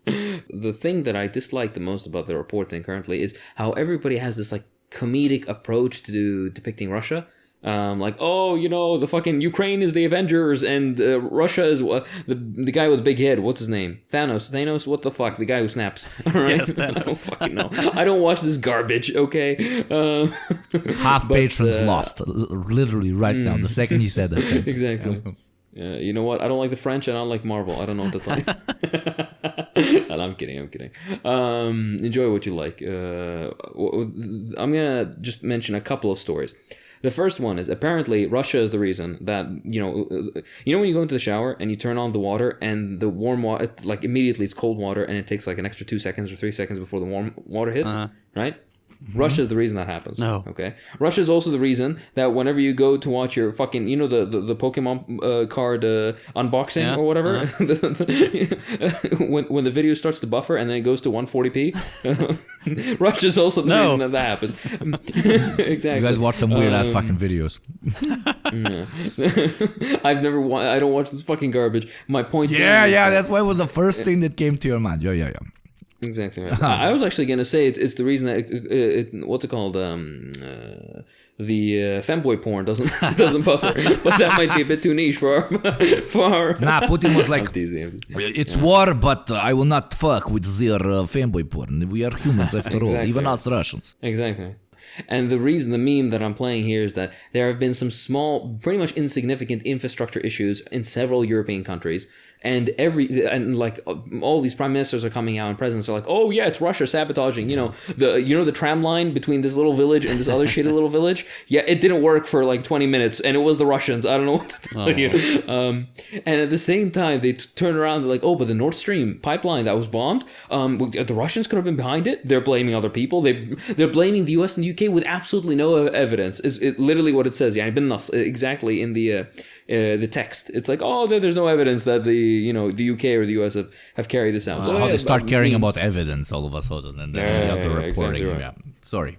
The thing that I dislike the most about the reporting currently is how everybody has this comedic approach to depicting Russia. The fucking Ukraine is the Avengers and Russia is the guy with the big head. What's his name? Thanos? What the fuck? The guy who snaps. All right? Yes, Thanos. I don't fucking know. I don't watch this garbage, okay? Half patrons lost, literally right now, the second you said that sentence. Exactly. You know what? I don't like the French and I don't like Marvel. I don't know what to tell you. And I'm kidding. Enjoy what you like. I'm going to just mention a couple of stories. The first one is apparently Russia is the reason that, when you go into the shower and you turn on the water and the warm water, immediately it's cold water and it takes an extra 2 seconds or 3 seconds before the warm water hits, right? Mm-hmm. Russia is the reason that happens. No. Okay. Russia is also the reason that whenever you go to watch your fucking, the Pokemon card unboxing or whatever, when the video starts to buffer and then it goes to 140p, Russia is also the reason that happens. Exactly. You guys watch some weird ass fucking videos. I don't watch this fucking garbage. My point. Yeah. That's why it was the first thing that came to your mind. Yeah. Exactly right. I was actually going to say it's the reason that what's it called? The femboy porn doesn't buffer, but that might be a bit too niche for our. Nah, Putin was like, it's war, but I will not fuck with their femboy porn. We are humans after all, even us Russians. Exactly. And the meme that I'm playing here is that there have been some small, pretty much insignificant infrastructure issues in several European countries. And all these prime ministers are coming out and presidents are like, oh yeah, it's Russia sabotaging, the tram line between this little village and this other shitty little village. Yeah, it didn't work for 20 minutes and it was the Russians. I don't know what to tell you. And at the same time, they turn around, they're like, oh, but the Nord Stream pipeline that was bombed, the Russians could have been behind it. They're blaming other people. They're blaming the US and the UK with absolutely no evidence. Is literally what it says. Yeah, exactly in the text. It's like, oh, there's no evidence that the UK or the US have carried this out. So how they start caring about evidence all of a sudden, and then you have the reporting. Exactly right. Yeah. Sorry.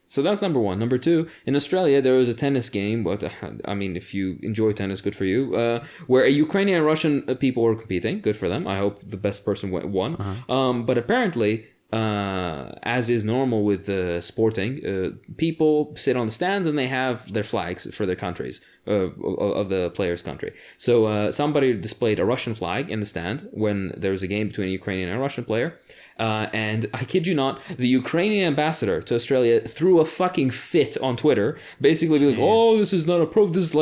So that's number one. Number two, in Australia there was a tennis game, but if you enjoy tennis, good for you. Where a Ukrainian and Russian people were competing. Good for them. I hope the best person won. But apparently, as is normal with sporting, people sit on the stands and they have their flags for their countries, of the player's country. So somebody displayed a Russian flag in the stand when there was a game between a Ukrainian and a Russian player. And I kid you not, the Ukrainian ambassador to Australia threw a fucking fit on Twitter, basically being like, oh, this is not this is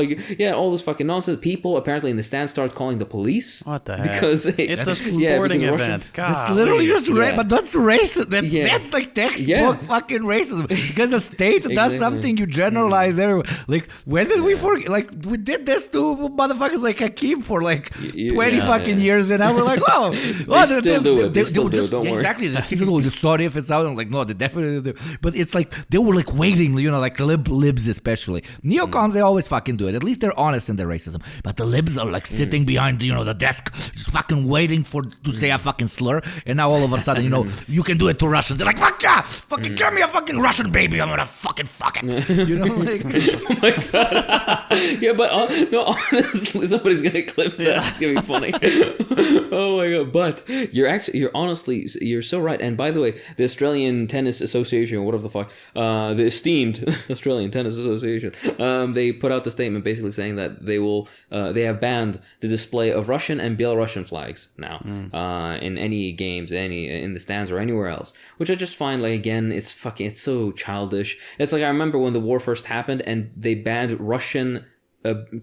all this fucking nonsense. People apparently in the stand started calling the police. What the heck? Because it's a sporting event. It's literally just but that's racist. That's like textbook fucking racism. Because the state does something, you generalize everyone. When did we forget? like we did this to motherfuckers like Hakeem for like 20 yeah, fucking yeah. years, and I was like, wow. They still do it. They still would do it, just, don't worry. exactly. They still do it. Sorry if it's out. I'm like, no, they definitely do. But it's like they were like waiting, you know, like libs especially. Neocons, they always fucking do it. At least they're honest in their racism. But the libs are like sitting behind, you know, the desk, just fucking waiting to say a fucking slur. And now all of a sudden, you know, you can do it to Russians. They're like, fuck yeah, fucking give me a fucking Russian baby. I'm gonna fucking fuck it. You know, like. Oh my god. Yeah, but no, honestly, somebody's gonna clip that. It's gonna be funny. Oh my god. But you're so right. And by the way, the Australian Tennis Association, or whatever the fuck, the esteemed Australian Tennis Association, they put out the statement basically saying that they have banned the display of Russian and Belarusian flags now in any games, in the stands or anywhere else, which I just find, like, again, it's so childish. It's like, I remember when the war first happened and they banned Russian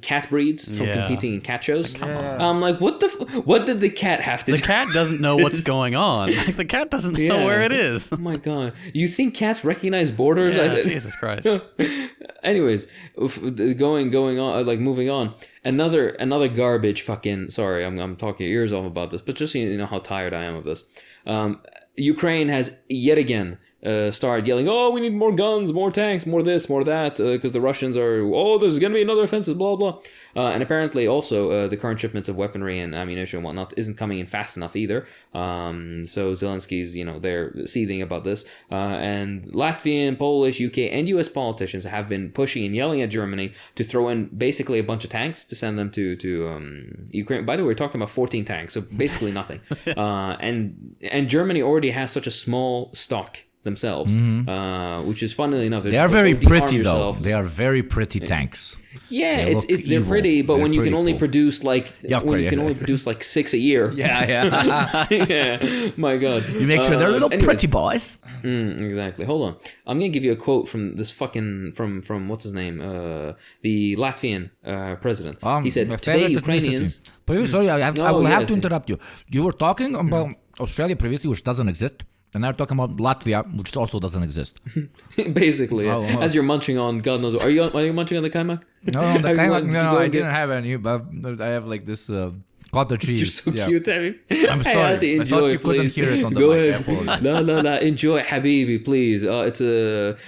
cat breeds from competing in cat shows. Come on. I'm like, what did the cat have to do? The cat doesn't know what's going on. Like, the cat doesn't know where it is. Oh my god. You think cats recognize borders? Yeah, Jesus Christ. Anyways, going on, like, moving on. Another garbage fucking, sorry, I'm talking your ears off about this, but just so you know how tired I am of this. Ukraine has yet again started yelling, oh, we need more guns, more tanks, more this, more that, because the Russians are, oh, there's going to be another offensive, blah, blah. And apparently also the current shipments of weaponry and ammunition and whatnot isn't coming in fast enough either. So Zelensky's, you know, they're seething about this. And Latvian, Polish, UK, and US politicians have been pushing and yelling at Germany to throw in basically a bunch of tanks to send them to Ukraine. By the way, we're talking about 14 tanks, so basically nothing. And Germany already has such a small stock themselves, which is, funnily enough, they are very pretty though. They are very pretty tanks. Yeah, they're pretty, but when you can only produce like only produce like 6 a year. Yeah. My God. You make sure they're little pretty boys. Exactly. Hold on. I'm gonna give you a quote from this fucking from what's his name? The Latvian president. He said, "Today Ukrainians." Sorry, I will have to interrupt you. You were talking about Australia previously, which doesn't exist. And now we're talking about Latvia, which also doesn't exist. Basically, as you're munching on, God knows, are you munching on the kaimak? No, the kaimak. No, I didn't have any, but I have like this cottage cheese. You're so cute, Abby. I'm sorry. I thought you couldn't hear it on the mic. No, enjoy, Habibi, please. It's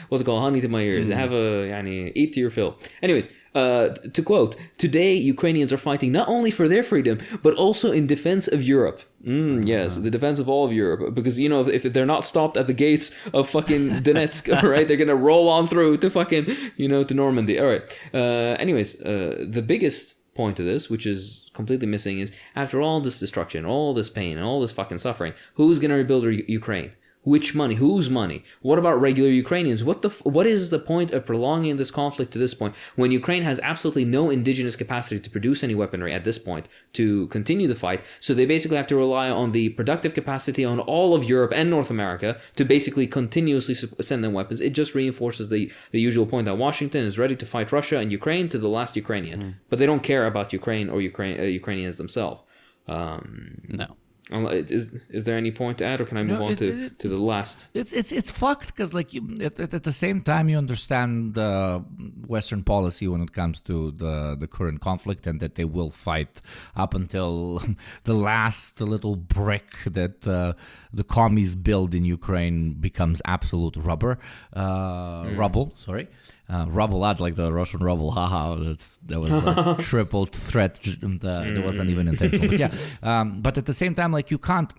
what's it called? Honey to my ears. Have eat to your fill. Anyways. To quote, today Ukrainians are fighting not only for their freedom, but also in defense of Europe. Yes, the defense of all of Europe. Because, you know, if they're not stopped at the gates of fucking Donetsk, right, they're going to roll on through to fucking, you know, to Normandy. All right. Anyways, the biggest point of this, which is completely missing, is after all this destruction, all this pain, and all this fucking suffering, who's going to rebuild Ukraine? Which money? Whose money? What about regular Ukrainians? What is the point of prolonging this conflict to this point when Ukraine has absolutely no indigenous capacity to produce any weaponry at this point to continue the fight? So they basically have to rely on the productive capacity on all of Europe and North America to basically continuously send them weapons. It just reinforces the usual point that Washington is ready to fight Russia and Ukraine to the last Ukrainian, but they don't care about Ukraine or Ukrainians themselves. No. Is there any point to add, or can I move on to the last? It's fucked because, like, at the same time you understand Western policy when it comes to the current conflict, and that they will fight up until the last little brick that the commies build in Ukraine becomes absolute rubble. Rubble, not like the Russian rubble. Haha, that was a triple threat. That wasn't even intentional. But yeah, but at the same time, like, you can't.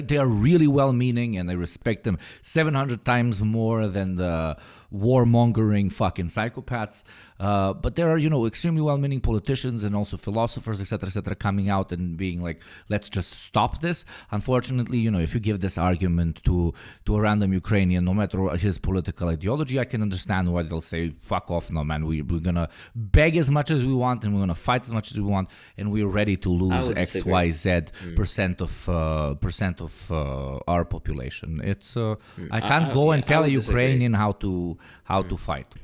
They are really well-meaning, and I respect them 700 times more than the warmongering fucking psychopaths. But there are, you know, extremely well-meaning politicians and also philosophers, etc., coming out and being like, let's just stop this. Unfortunately, you know, if you give this argument to a random Ukrainian, no matter his political ideology, I can understand why they'll say, fuck off, no, man. We're going to beg as much as we want, and we're going to fight as much as we want, and we're ready to lose X, Y, Z percent of our population. It's I can't go and tell a Ukrainian how to fight.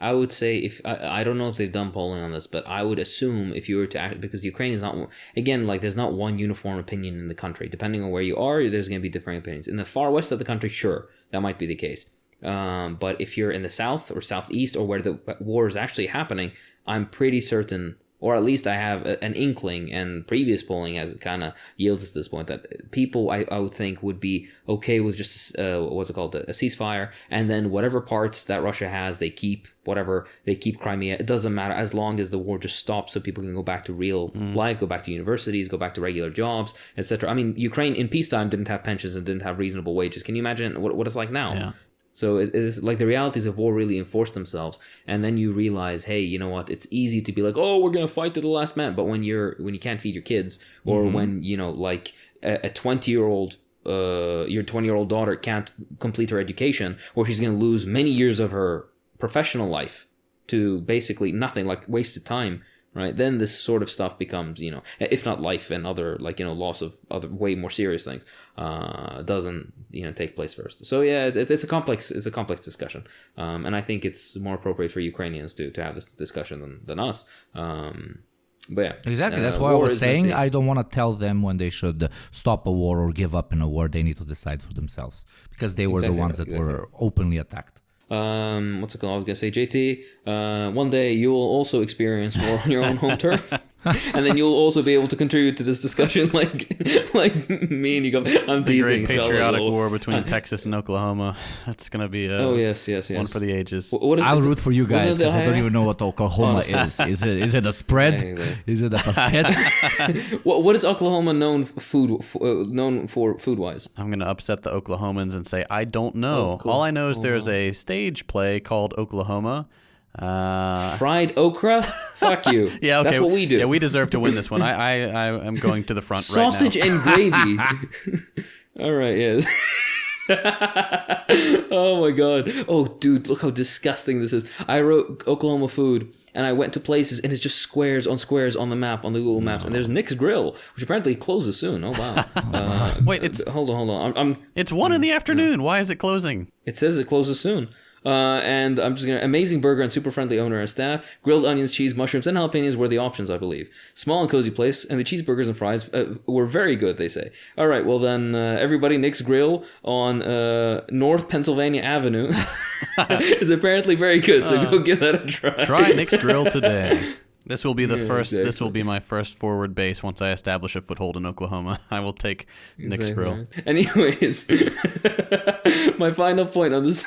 I would say, if I don't know if they've done polling on this, but I would assume if you were to act, because Ukraine is not, again, like, there's not one uniform opinion in the country. Depending on where you are, there's going to be different opinions. In the far west of the country, sure, that might be the case. But if you're in the south or southeast, or where the war is actually happening, I'm pretty certain, or at least I have an inkling, and previous polling has kind of yields us this point, that people I would think would be okay with just what's it called, a ceasefire, and then whatever parts that Russia has, they keep Crimea. It doesn't matter as long as the war just stops, so people can go back to real life, go back to universities, go back to regular jobs, etc. I mean, Ukraine in peacetime didn't have pensions and didn't have reasonable wages. Can you imagine what it's like now? Yeah. So it is like the realities of war really enforce themselves, and then you realize, hey, you know what? It's easy to be like, oh, we're gonna fight to the last man, but when you can't feed your kids, or when like a 20-year-old your 20-year-old daughter can't complete her education, or she's gonna lose many years of her professional life to basically nothing, like wasted time. Right, then this sort of stuff becomes, if not life and other, loss of other way more serious things, doesn't take place first. So yeah, it's a complex discussion, and I think it's more appropriate for Ukrainians to have this discussion than us. But yeah, exactly. That's why I was saying I don't want to tell them when they should stop a war or give up in a war. They need to decide for themselves, because they were the ones that were openly attacked. What's it called? I was gonna say, JT, one day you will also experience war on your own home turf, and then you'll also be able to contribute to this discussion like me and you go. I'm the teasing. Great Patriotic War between Texas and Oklahoma. That's gonna be yes. one for the ages. I'll root for you guys, because I don't even know what Oklahoma is. Is it a spread? Is it a pastet? What is Oklahoma known for food-wise? I'm gonna upset the Oklahomans and say I don't know. Oh, cool. All I know is there's a stage play called Oklahoma. Fried okra? Fuck you. Yeah, okay. That's what we do. Yeah, we deserve to win this one. I am going to the front Sausage right now. and gravy. All right, yeah. Oh my god. Oh, dude, look how disgusting this is. I wrote Oklahoma food, and I went to places, and it's just squares on the map, on the Google Maps. And there's Nick's Grill, which apparently closes soon. Oh, wow. Wait, hold on. It's 1 in the afternoon. Why is it closing? It says it closes soon. And I'm just gonna, amazing burger and super friendly owner and staff. Grilled onions, cheese, mushrooms, and jalapenos were the options, I believe. Small and cozy place, and the cheeseburgers and fries were very good, they say. All right, well then, everybody, Nick's Grill on North Pennsylvania Avenue is apparently very good, so go give that a try. Try Nick's Grill today. This will be the first. Exactly. This will be my first forward base once I establish a foothold in Oklahoma. I will take Nick's Grill. Anyways, my final point on this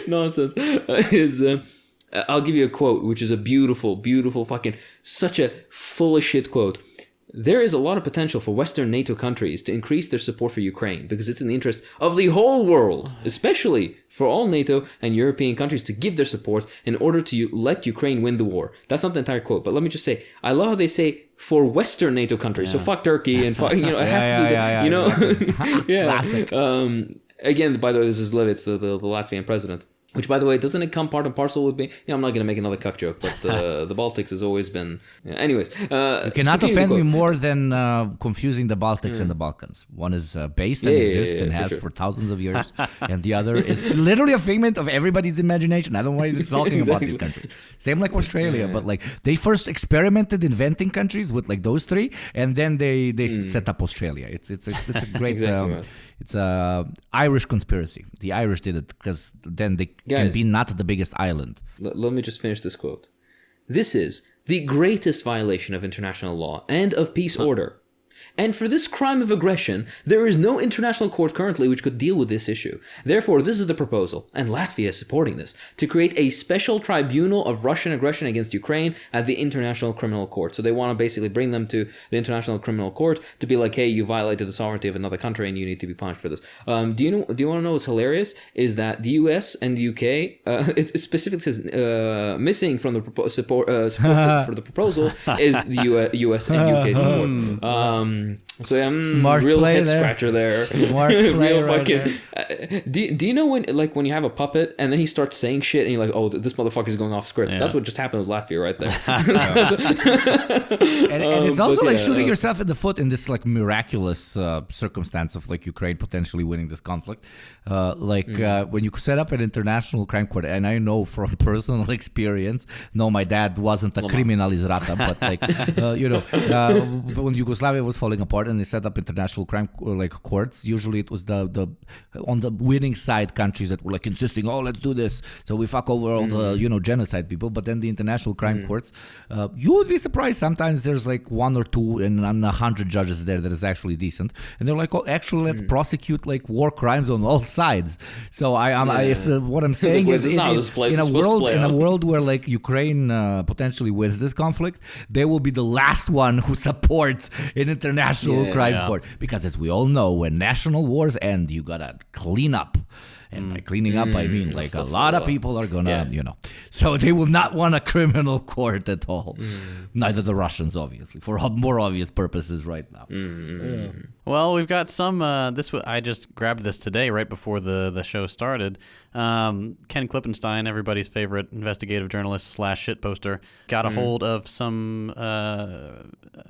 nonsense is I'll give you a quote, which is a beautiful fucking, such a full of shit quote. There is a lot of potential for Western NATO countries to increase their support for Ukraine because it's in the interest of the whole world, especially for all NATO and European countries to give their support in order to let Ukraine win the war. That's not the entire quote, but let me just say, I love how they say for Western NATO countries. So fuck Turkey and fuck, it has to be, Classic. Again, by the way, this is Levits, the Latvian president. Which, by the way, doesn't it come part and parcel with me? Yeah, I'm not going to make another cuck joke, but the Baltics has always been... Yeah, anyways. You cannot offend me more than confusing the Baltics and the Balkans. One is based and exists and has for thousands of years, and the other is literally a figment of everybody's imagination. I don't know why you're talking about these countries. Same like Australia, but like they first experimented inventing countries with like those three, and then they set up Australia. It's a great... It's a Irish conspiracy. The Irish did it because then they can be not the biggest island. Let me just finish this quote. This is the greatest violation of international law and of peace order. And for this crime of aggression, there is no international court currently which could deal with this issue. Therefore, this is the proposal, and Latvia is supporting this, to create a special tribunal of Russian aggression against Ukraine at the International Criminal Court. So they want to basically bring them to the International Criminal Court to be like, hey, you violated the sovereignty of another country and you need to be punished for this. Do you want to know what's hilarious? Is that the US and the UK, it specifically says missing from the support for the proposal is the US and UK support. So yeah, smart real play head there. scratcher there. Smart play real right fucking. Do you know when you have a puppet and then he starts saying shit and you're like, oh, this motherfucker's going off script. Yeah. That's what just happened with Latvia right there. and it's also like shooting yourself in the foot in this like miraculous circumstance of like Ukraine potentially winning this conflict. When you set up an international crime court, and I know from personal experience, no, my dad wasn't a criminal izrata, but like when Yugoslavia was falling apart, and they set up international crime courts. Usually, it was the on the winning side countries that were like insisting, "Oh, let's do this," so we fuck over all the genocide people. But then the international crime courts, you would be surprised. Sometimes there's like 1 or 2 and 100 judges there that is actually decent, and they're like, "Oh, actually, let's prosecute like war crimes on all sides." So what I'm saying is, in a world where like Ukraine potentially wins this conflict, they will be the last one who supports an international crime court, because as we all know, when national wars end, you gotta clean up. And by cleaning up, I mean like a lot of people are gonna, So they will not want a criminal court at all. Neither the Russians, obviously, for more obvious purposes right now. Well, we've got some. I just grabbed this today, right before the show started. Ken Klippenstein, everybody's favorite investigative journalist / shitposter, got a hold of some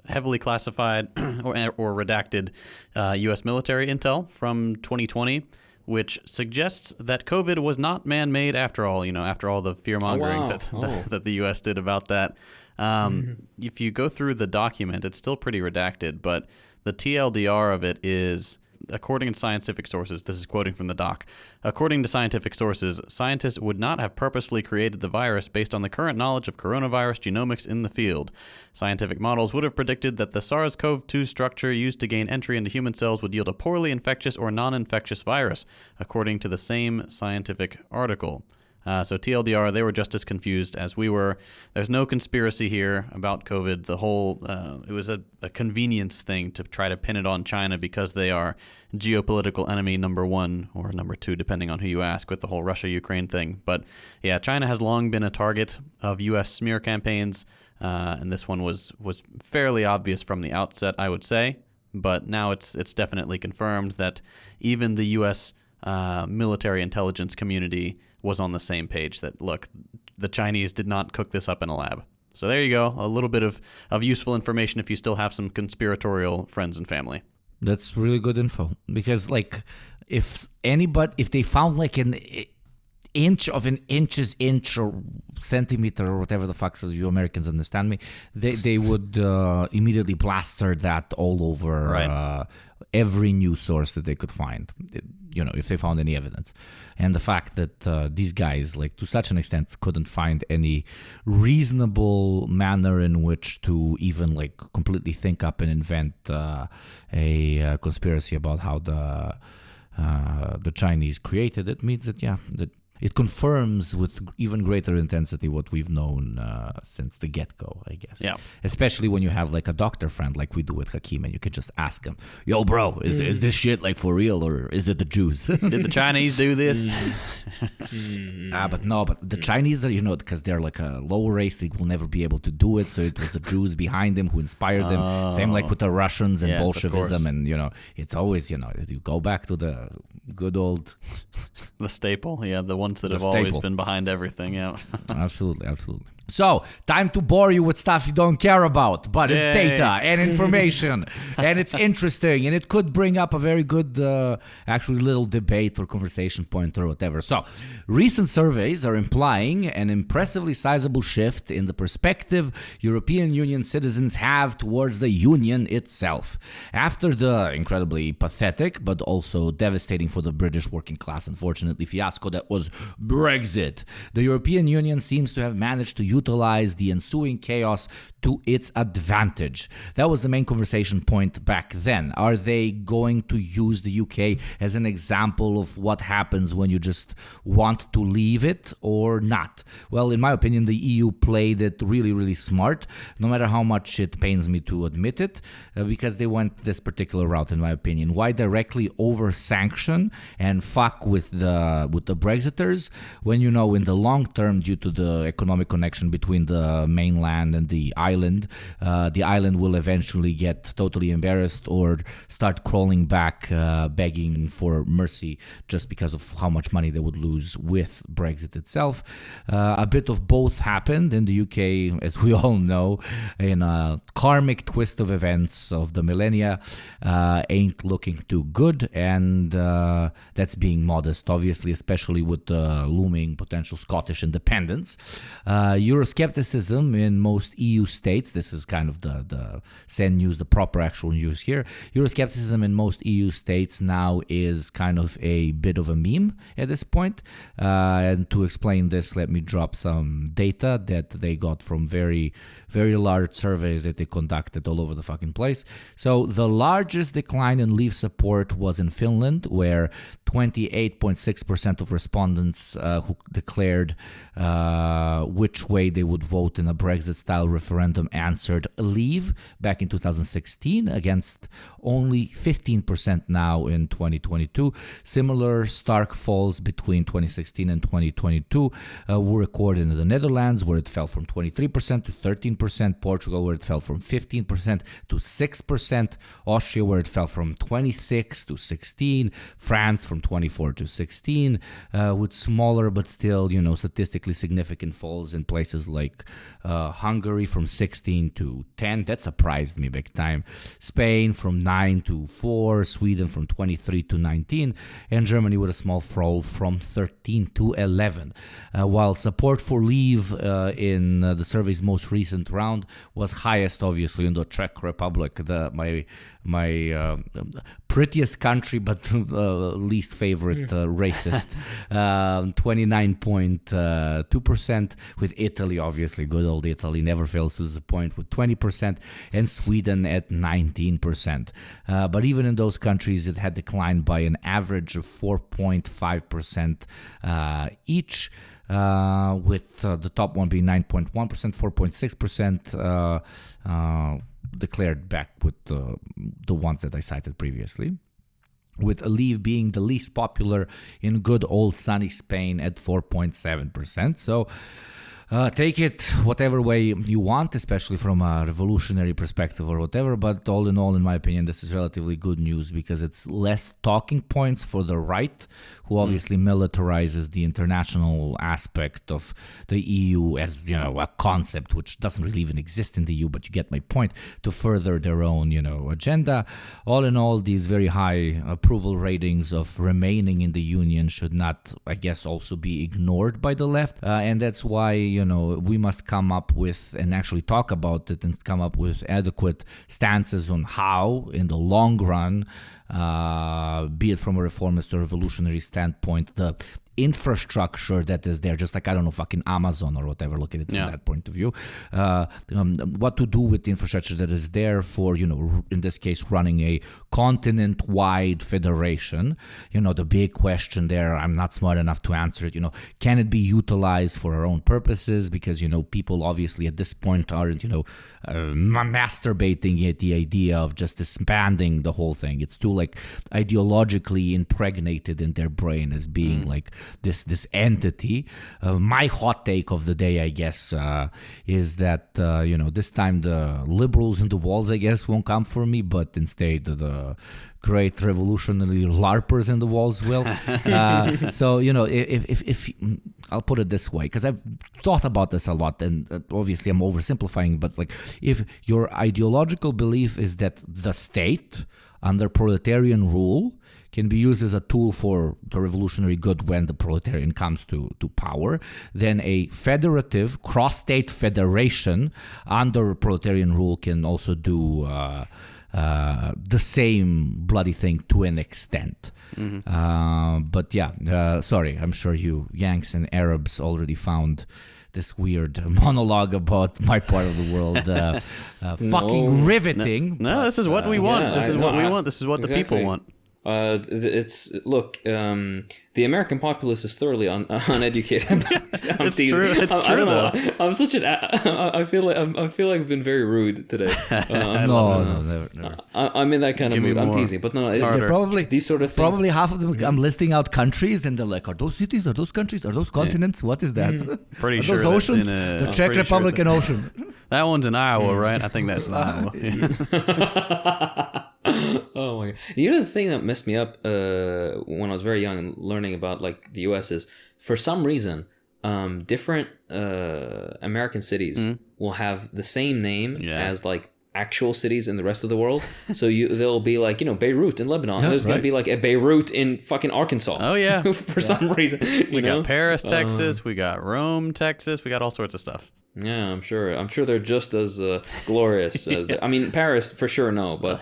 heavily classified or redacted U.S. military intel from 2020. Which suggests that COVID was not man-made after all, after all the fear-mongering that the U.S. did about that. If you go through the document, it's still pretty redacted, but the TLDR of it is, according to scientific sources, this is quoting from the doc, according to scientific sources, scientists would not have purposefully created the virus based on the current knowledge of coronavirus genomics in the field. Scientific models would have predicted that the SARS-CoV-2 structure used to gain entry into human cells would yield a poorly infectious or non-infectious virus, according to the same scientific article. So TLDR, they were just as confused as we were. There's no conspiracy here about COVID. The whole, it was a convenience thing to try to pin it on China because they are geopolitical enemy number 1 or number 2, depending on who you ask, with the whole Russia-Ukraine thing. But yeah, China has long been a target of U.S. smear campaigns, and this one was fairly obvious from the outset, I would say. But now it's definitely confirmed that even the U.S. Military intelligence community was on the same page, that, look, the Chinese did not cook this up in a lab. So there you go, a little bit of useful information if you still have some conspiratorial friends and family. That's really good info, because like if they found like an inch of an inch's inch or centimeter or whatever the fuck, so you Americans understand me, they would immediately plaster that all over every news source that they could find, if they found any evidence. And the fact that these guys, like, to such an extent couldn't find any reasonable manner in which to even like completely think up and invent a conspiracy about how the Chinese created it, means that that it confirms with even greater intensity what we've known since the get-go, I guess. Yeah. Especially when you have like a doctor friend like we do with Hakeem, and you can just ask him, "Yo, bro, is this shit like for real, or is it the Jews? Did the Chinese do this?" But the Chinese are, because they're like a lower race, they will never be able to do it. So it was the Jews behind them who inspired them. Same like with the Russians and Bolshevism, and it's always you go back to the good old the staple, the ones that have always been behind everything. Absolutely. So, time to bore you with stuff you don't care about, but it's data and information, and it's interesting, and it could bring up a very good, actually, little debate or conversation point or whatever. So, recent surveys are implying an impressively sizable shift in the perspective European Union citizens have towards the Union itself. After the incredibly pathetic, but also devastating for the British working class, unfortunately, fiasco that was Brexit, the European Union seems to have managed to utilize the ensuing chaos to its advantage. That was the main conversation point back then. Are they going to use the UK as an example of what happens when you just want to leave it or not? Well, in my opinion, the EU played it really, really smart, no matter how much it pains me to admit it, because they went this particular route, in my opinion. Why directly over-sanction and fuck with the Brexiters when, in the long term, due to the economic connection between the mainland and the island will eventually get totally embarrassed or start crawling back, begging for mercy just because of how much money they would lose with Brexit itself. A bit of both happened in the UK, as we all know, in a karmic twist of events of the millennia. Ain't looking too good, and that's being modest, obviously, especially with the looming potential Scottish independence. Euroscepticism in most EU states, this is kind of the SEN news, the proper actual news here. Euroscepticism in most EU states now is kind of a bit of a meme at this point. And to explain this, let me drop some data that they got from very, very large surveys that they conducted all over the fucking place. So the largest decline in Leave support was in Finland, where 28.6% of respondents who declared which way they would vote in a Brexit-style referendum answered Leave back in 2016, against only 15% now in 2022. Similar stark falls between 2016 and 2022 were recorded in the Netherlands, where it fell from 23% to 13%, Portugal, where it fell from 15% to 6%, Austria, where it fell from 26 to 16, France from 24 to 16, with smaller but still, statistically significant falls in places like Hungary from 16 to 10. That surprised me big time. Spain from 9 to 4, Sweden from 23 to 19, and Germany with a small fall from 13 to 11. While support for Leave in the survey's most recent round was highest, obviously, in the Czech Republic, my prettiest country but least favorite racist, 29.2%, with Italy, obviously, good old Italy never fails to disappoint, with 20%, and Sweden at 19%. But even in those countries, it had declined by an average of 4.5% each, with the top one being 9.1%, 4.6% declared back with the ones that I cited previously, with Leave being the least popular in good old sunny Spain at 4.7%. So take it whatever way you want, especially from a revolutionary perspective or whatever, but all in all, in my opinion, this is relatively good news because it's less talking points for the right, who obviously militarizes the international aspect of the EU as, a concept which doesn't really even exist in the EU, but you get my point, to further their own, agenda. All in all, these very high approval ratings of remaining in the Union should not, I guess, also be ignored by the left. And that's why, we must come up with and actually talk about it and come up with adequate stances on how, in the long run, be it from a reformist or revolutionary standpoint, the infrastructure that is there, just like, I don't know, fucking Amazon or whatever, look at it from that point of view, what to do with the infrastructure that is there for, in this case, running a continent-wide federation. The big question there, I'm not smart enough to answer it, can it be utilized for our own purposes? Because, people obviously at this point aren't, masturbating at the idea of just disbanding the whole thing. It's too, ideologically impregnated in their brain as being, this entity. My hot take of the day, I guess, is that, this time the liberals in the walls, I guess, won't come for me, but instead the great revolutionary LARPers in the walls will. So, if I'll put it this way, because I've thought about this a lot, and obviously I'm oversimplifying, but if your ideological belief is that the state under proletarian rule can be used as a tool for the revolutionary good when the proletarian comes to power, then a federative cross-state federation under proletarian rule can also do the same bloody thing to an extent. But sorry, I'm sure you Yanks and Arabs already found this weird monologue about my part of the world fucking riveting. No, this is what we want. This is what we want. This is what the people want. The American populace is thoroughly uneducated. It's true. It's true. I don't know. I'm such an. I feel like I've been very rude today. No, never. I'm in that kind of mood. I'm teasing, but no, they're probably these sort of things. Probably half of them. I'm listing out countries, and they're like, "Are those cities? Are those countries? Are those continents? What is that? Pretty are sure those oceans? The Czech Republic and ocean. That one's in Iowa, right? I think that's in Iowa. Oh my god! The thing that messed me up when I was very young and learning about the U.S. is, for some reason, different American cities will have the same name as actual cities in the rest of the world. So they'll be Beirut in Lebanon. There's going to be a Beirut in fucking Arkansas. Oh yeah, for some reason. We got Paris, Texas. We got Rome, Texas. We got all sorts of stuff. Yeah, I'm sure. I'm sure they're just as glorious as. I mean, Paris for sure. No, but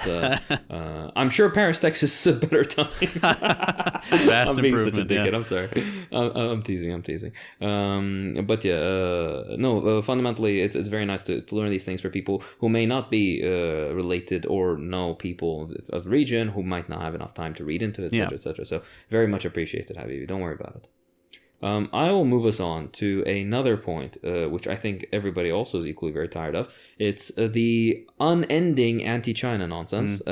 I'm sure Paris, Texas is a better time. Vast I'm being such a improvement. dickhead. Yeah. I'm sorry. I'm teasing. I'm teasing. But yeah, no. Fundamentally, it's very nice to learn these things for people who may not be related or know people of the region who might not have enough time to read into it, etc., etc. So very much appreciated, Habibi. Don't worry about it. I will move us on to another point, which I think everybody also is equally very tired of. It's the unending anti-China nonsense.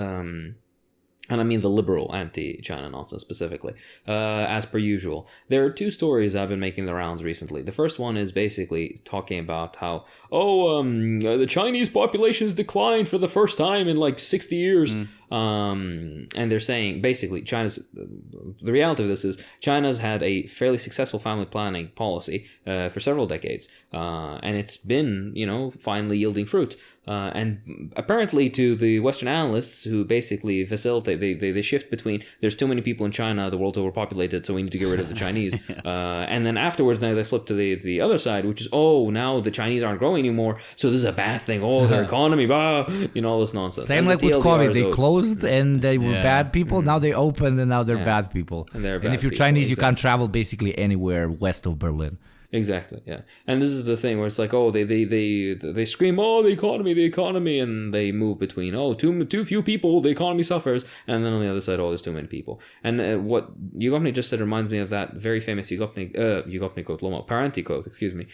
And I mean the liberal anti-China nonsense specifically, as per usual. There are two stories that have been making the rounds recently. The first one is basically talking about how, the Chinese population has declined for the first time in like 60 years. And they're saying basically the reality of this is China's had a fairly successful family planning policy for several decades. And it's been, finally yielding fruit. And apparently to the Western analysts who basically facilitate, they shift between there's too many people in China, the world's overpopulated, so we need to get rid of the Chinese. And then afterwards, now they flip to the other side, which is, now the Chinese aren't growing anymore, so this is a bad thing. Their economy, all this nonsense. Same And like with TLDR COVID. is They over. closed and they were bad people. Now they opened and now they're bad people. And they're if bad you're people, Chinese, you exactly. can't travel basically anywhere west of Berlin. Exactly, yeah. And this is the thing where it's like, they scream, the economy, and they move between, too few people, the economy suffers, and then on the other side, there's too many people. And what Yugopnik just said reminds me of that very famous Yugopnik quote, Lomo, Parenti quote, excuse me.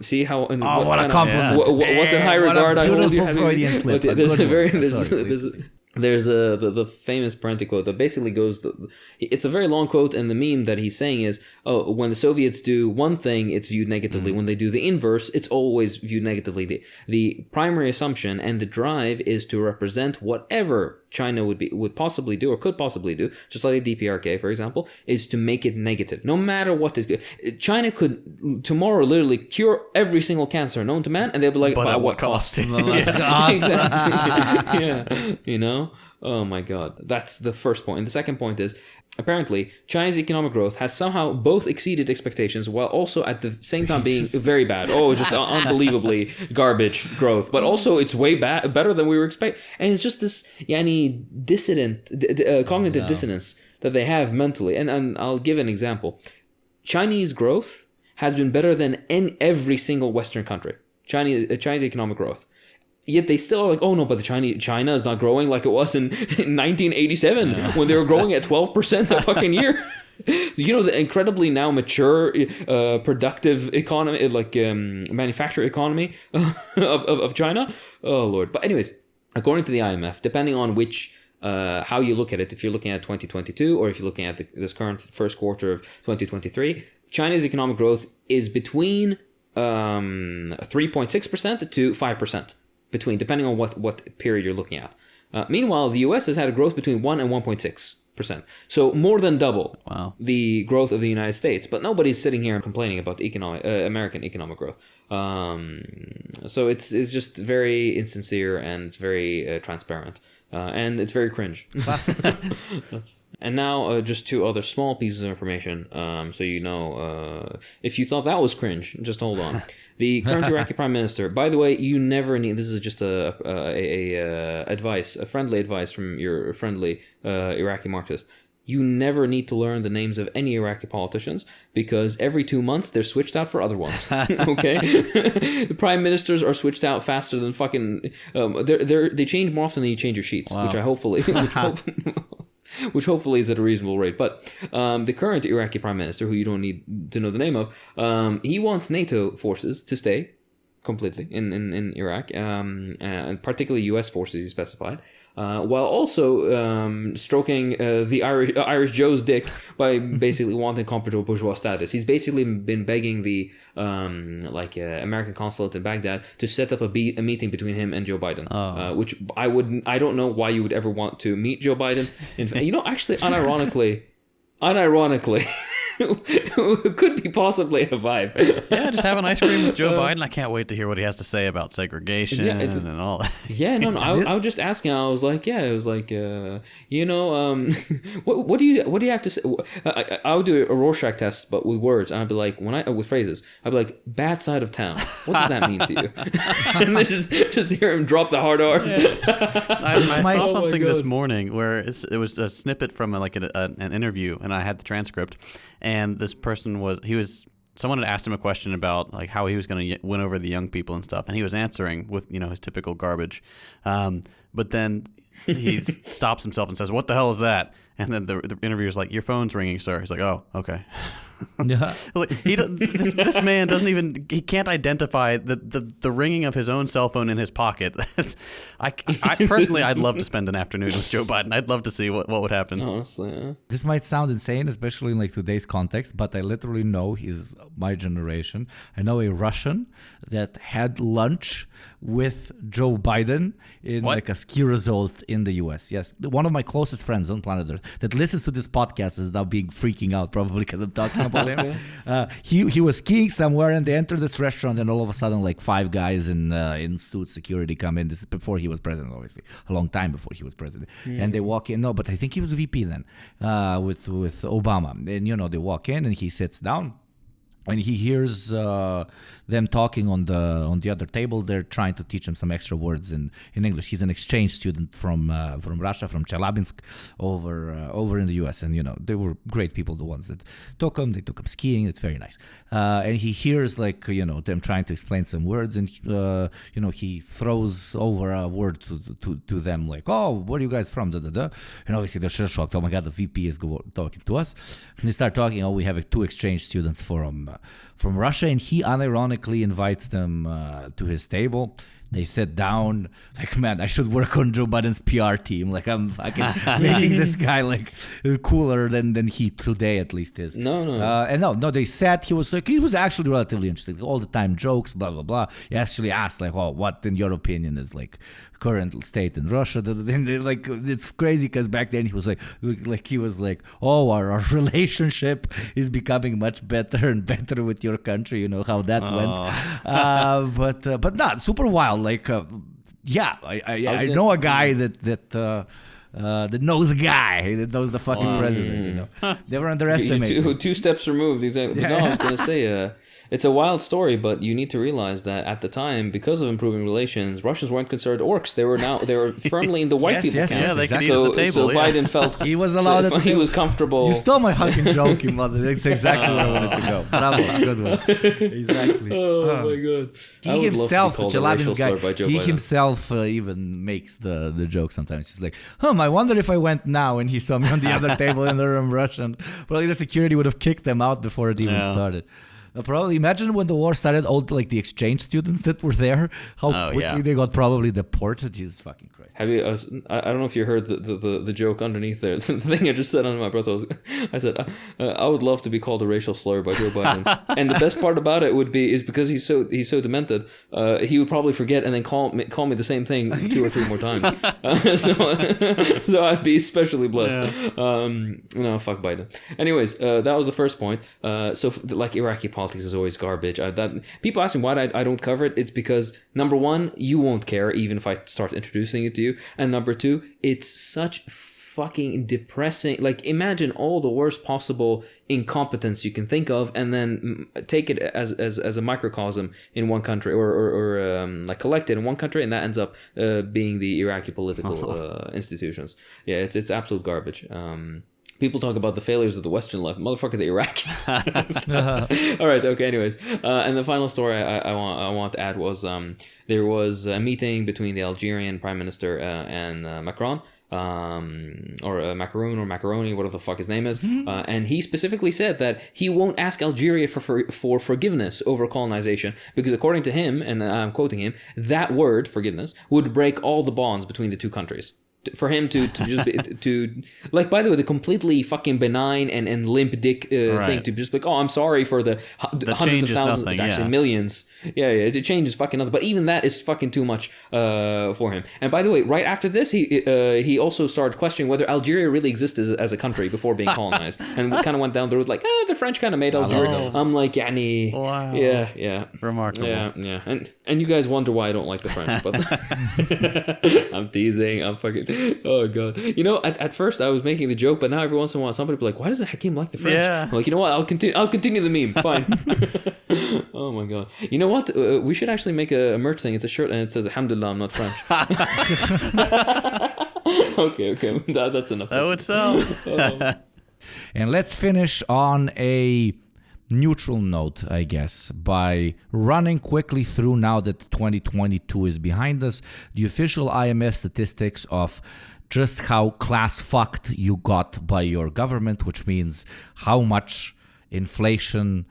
See how... What a compliment. What in high regard I hold you. Freudian slip. There's a very... Sorry, There's the famous Parenti quote that basically goes... It's a very long quote, and the meme that he's saying is, when the Soviets do one thing, it's viewed negatively. When they do the inverse, it's always viewed negatively. The primary assumption and the drive is to represent whatever China would possibly do or could possibly do, just like the DPRK, for example, is to make it negative. No matter what is good. China could tomorrow literally cure every single cancer known to man, and they'll be like, But at what cost? Exactly. Yeah. Oh my God. That's the first point. And the second point is, apparently, China's economic growth has somehow both exceeded expectations while also at the same time being very bad. Just unbelievably garbage growth. But also it's way better than we were expecting. And it's just this cognitive dissonance that they have mentally. And I'll give an example. Chinese growth has been better than in every single Western country. Chinese economic growth. Yet they still are like, no, but China is not growing like it was in 1987 when they were growing at 12% a fucking year. The incredibly now mature, productive economy, like manufacturing economy of China. Oh, Lord. But anyways, according to the IMF, depending on which... how you look at it, if you're looking at 2022 or if you're looking at this current first quarter of 2023, China's economic growth is between 3.6% to 5%. Depending on what period you're looking at. Meanwhile, the US has had a growth between 1 and 1.6%. So more than double the growth of the United States. But nobody's sitting here and complaining about the American economic growth. So it's just very insincere and it's very transparent. And it's very cringe. And now just two other small pieces of information. So if you thought that was cringe, just hold on. The current Iraqi Prime Minister, by the way, you never need... This is just a friendly advice from your friendly Iraqi Marxist. You never need to learn the names of any Iraqi politicians because every 2 months they're switched out for other ones. Okay, the prime ministers are switched out faster than fucking. They change more often than you change your sheets, which hopefully is at a reasonable rate. But the current Iraqi prime minister, who you don't need to know the name of, he wants NATO forces to stay completely in Iraq, and particularly U.S. forces, he specified, while also stroking the Irish Joe's dick by basically wanting comparable bourgeois status. He's basically been begging the American consulate in Baghdad to set up a meeting between him and Joe Biden, which I don't know why you would ever want to meet Joe Biden. Actually, unironically. could be possibly a vibe. Yeah, just have an ice cream with Joe Biden. I can't wait to hear what he has to say about segregation and all that. Yeah, no, I was just asking. I was like, what do you have to say? I would do a Rorschach test, but with words. I'd be like, with phrases, I'd be like, bad side of town. What does that mean to you? And then just hear him drop the hard R's. Yeah. I saw something this morning where it was a snippet from an interview, and I had the transcript, and this person someone had asked him a question about like how he was going to win over the young people and stuff, and he was answering with his typical garbage, but then he stops himself and says, "What the hell is that?" And then the interviewer's like, "Your phone's ringing, sir." He's like, "Oh, okay." Yeah. This man he can't identify the ringing of his own cell phone in his pocket. I personally, I'd love to spend an afternoon with Joe Biden. I'd love to see what would happen. Honestly, yeah. This might sound insane, especially in like today's context, but I literally know he's my generation. I know a Russian that had lunch with Joe Biden in like a ski resort in the US. Yes, one of my closest friends on planet Earth that listens to this podcast is now freaking out probably because I'm talking about him. He was skiing somewhere and they entered this restaurant and all of a sudden like 5 guys in suit security come in. This is before he was president, obviously, a long time before he was president. And they walk in. No, but I think he was VP then with Obama. And they walk in and he sits down. And he hears them talking on the other table. They're trying to teach him some extra words in English. He's an exchange student from Russia, from Chelyabinsk, over in the U.S. And they were great people, the ones that took him. They took him skiing. It's very nice. And he hears them trying to explain some words, and he throws over a word to them like, "Oh, where are you guys from?" Da da da. And obviously they're shell shocked. Oh my God, the VP is talking to us. And they start talking. Oh, we have 2 exchange students from Russia, and he unironically invites them to his table. They sit down, like, man, I should work on Joe Biden's PR team. Like, I'm fucking making this guy like cooler than he today at least is. No, they sat. He was actually relatively interesting. All the time jokes, blah blah blah. He actually asked like, "Oh, what in your opinion is like current state in Russia?" Like, it's crazy because back then he was like, "Oh, our relationship is becoming much better and better with your country." You know how that went. But not super wild. Like, I know a guy that knows a guy that knows the fucking president. Never underestimate. Two steps removed. Exactly. No, I was gonna say, it's a wild story, but you need to realize that at the time, because of improving relations, Russians weren't considered orcs. They were firmly in the white people camp. Yeah, they could eat at the table. So Biden felt he was allowed. He was comfortable. You stole my fucking joke, you mother. That's exactly where I wanted to go. Bravo, good one. Exactly. Oh my God. He himself, Chelyabinsk guy, he himself even makes the joke sometimes. He's like, I wonder if I went now and he saw me on the other table and they're Russian. Probably the security would have kicked them out before it even started. Probably imagine when the war started, all like the exchange students that were there, how quickly they got probably deported. Jesus fucking Christ. Have you? I don't know if you heard the joke underneath there. The thing I just said on my brother I said I would love to be called a racial slur by Joe Biden. And the best part about it is because he's so demented, he would probably forget and then call me the same thing 2 or 3 more times. So I'd be especially blessed. No, fuck Biden. Anyways, that was the first point. So like Iraqi politics is always garbage. People ask me why I don't cover it. It's because, number one, you won't care even if I start introducing it to you, and number two, it's such fucking depressing. Like, imagine all the worst possible incompetence you can think of, and then take it as a microcosm in one country, or like collect it in one country, and that ends up being the Iraqi political institutions. Yeah, it's absolute garbage. People talk about the failures of the Western left. Motherfucker, the Iraqi. All right. Okay. Anyways, and the final story I want to add was there was a meeting between the Algerian Prime Minister and Macron. Or Macaroon or Macaroni, whatever the fuck his name is. And he specifically said that he won't ask Algeria for forgiveness over colonization because, according to him, and I'm quoting him, that word, forgiveness, would break all the bonds between the two countries. for him to just be, to like, by the way, the completely fucking benign and limp dick thing to just be like, oh, I'm sorry for the hundreds of thousands, nothing, actually millions. Yeah, it changes fucking nothing. But even that is fucking too much for him. And by the way, right after this, he also started questioning whether Algeria really existed as a country before being colonized, and kind of went down the road like, the French kind of made Algeria. I'm like, yani, Wow. yeah, Remarkable. yeah, and you guys wonder why I don't like the French, but I'm teasing. I'm fucking. Oh god. You know, at first I was making the joke, but now every once in a while somebody will be like, why doesn't Hakeem like the French? Yeah. I'm like, you know what? I'll continue the meme. Fine. Oh my god. You know what? We should actually make a merch thing. It's a shirt and it says Alhamdulillah, I'm not French. Okay. That's enough. That would sell. And let's finish on a neutral note, I guess, by running quickly through, now that 2022 is behind us, the official IMF statistics of just how class fucked you got by your government, which means how much inflation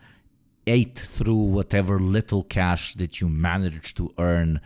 ate through whatever little cash that you managed to earn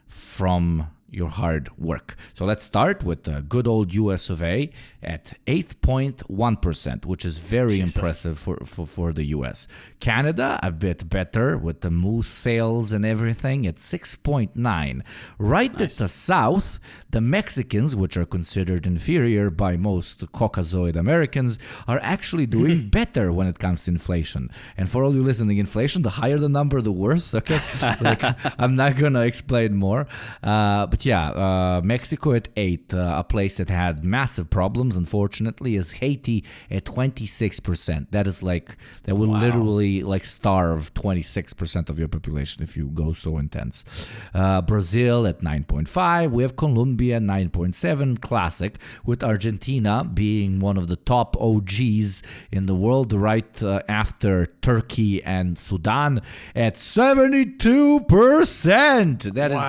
from your hard work. So let's start with the good old US of A at 8.1%, which is very impressive for the US. Canada, a bit better with the moose sales and everything at 6.9. Right at the south, the Mexicans, which are considered inferior by most Caucasoid Americans, are actually doing better when it comes to inflation. And for all you listening, inflation, the higher the number, the worse, okay? Like, I'm not gonna explain more. But yeah, Mexico at 8, a place that had massive problems, unfortunately, is Haiti at 26%. That is like, that will literally like starve 26% of your population if you go so intense. Brazil at 9.5. We have Colombia 9.7, classic, with Argentina being one of the top OGs in the world, right after Turkey and Sudan at 72%. That is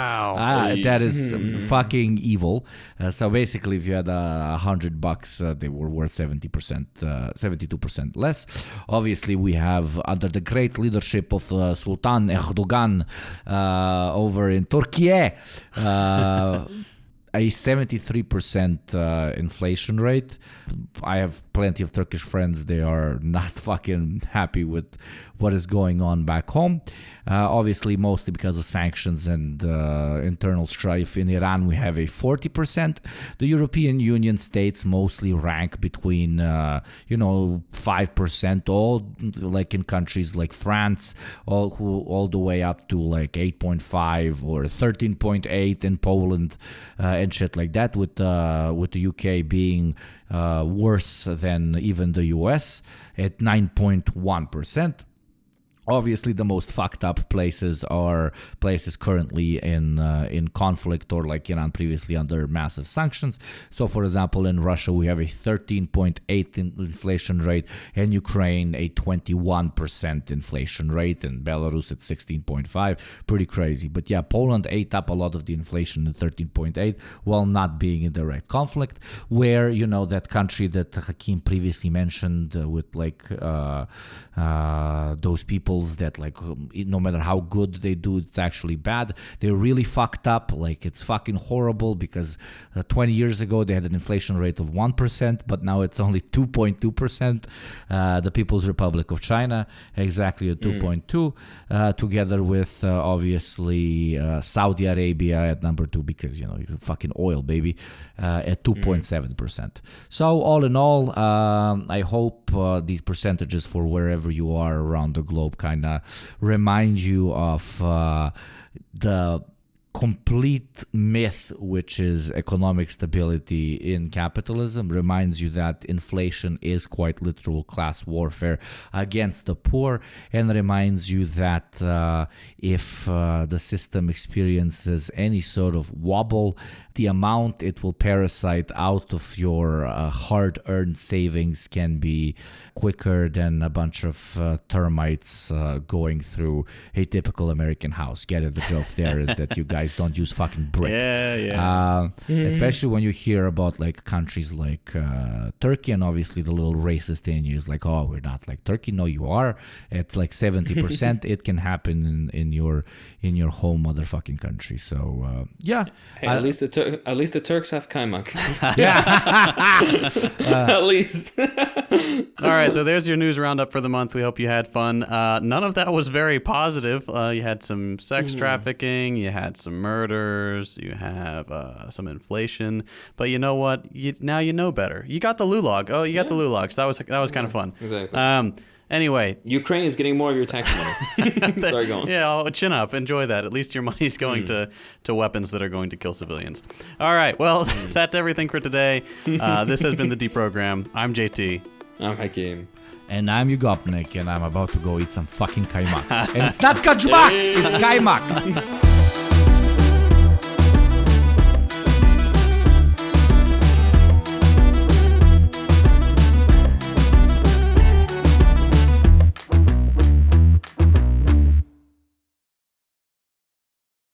that is fucking evil. So basically, if you had $100, they were worth 72% less. Obviously, we have, under the great leadership of Sultan Erdogan over in Turkey, a 73% inflation rate. I have plenty of Turkish friends. They are not fucking happy with what is going on back home. Obviously, mostly because of sanctions and internal strife. In Iran, we have a 40%. The European Union states mostly rank between, 5%, all like in countries like France, all the way up to like 8.5 or 13.8 in Poland and shit like that, with the UK being worse than even the US at 9.1%. Obviously, the most fucked up places are places currently in conflict, or like Iran previously under massive sanctions. So, for example, in Russia, we have a 13.8 inflation rate, and Ukraine a 21% inflation rate, and Belarus at 16.5. Pretty crazy. But yeah, Poland ate up a lot of the inflation at 13.8 while not being in direct conflict, where, that country that Hakeem previously mentioned with like those people that like no matter how good they do, it's actually bad. They're really fucked up. Like, it's fucking horrible because 20 years ago they had an inflation rate of 1%, but now it's only 2.2%. The People's Republic of China exactly at 2.2, together with obviously Saudi Arabia at number 2 because you're fucking oil, baby, at 2.7%. So all in all, I hope these percentages for wherever you are around the globe kind of remind you of the complete myth, which is economic stability in capitalism. Reminds you that inflation is quite literal class warfare against the poor, and reminds you that if the system experiences any sort of wobble, the amount it will parasite out of your hard-earned savings can be quicker than a bunch of termites going through a typical American house. Get it? The joke there is that you guys guys don't use fucking brick. Yeah. Especially when you hear about like countries like Turkey, and obviously the little racist in you is like, oh, we're not like Turkey. No, you are. It's like 70%. It can happen in your home motherfucking country. So yeah. Hey, at least the Turks have kaymak. Yeah. At least. All right, so there's your news roundup for the month. We hope you had fun. None of that was very positive. You had some sex trafficking, you had some murders, you have some inflation. But you know what? Now you know better. You got the Lulag. Oh, you got the Lulags. That was kind of fun. Exactly. Anyway, Ukraine is getting more of your tax money. Sorry, go on. Yeah, chin up. Enjoy that. At least your money's going to weapons that are going to kill civilians. All right. Well, that's everything for today. This has been the Deprogram. I'm JT. I'm Hakeem. And I'm Yugopnik, and I'm about to go eat some fucking kaimak. And it's not kajmak, it's kaimak.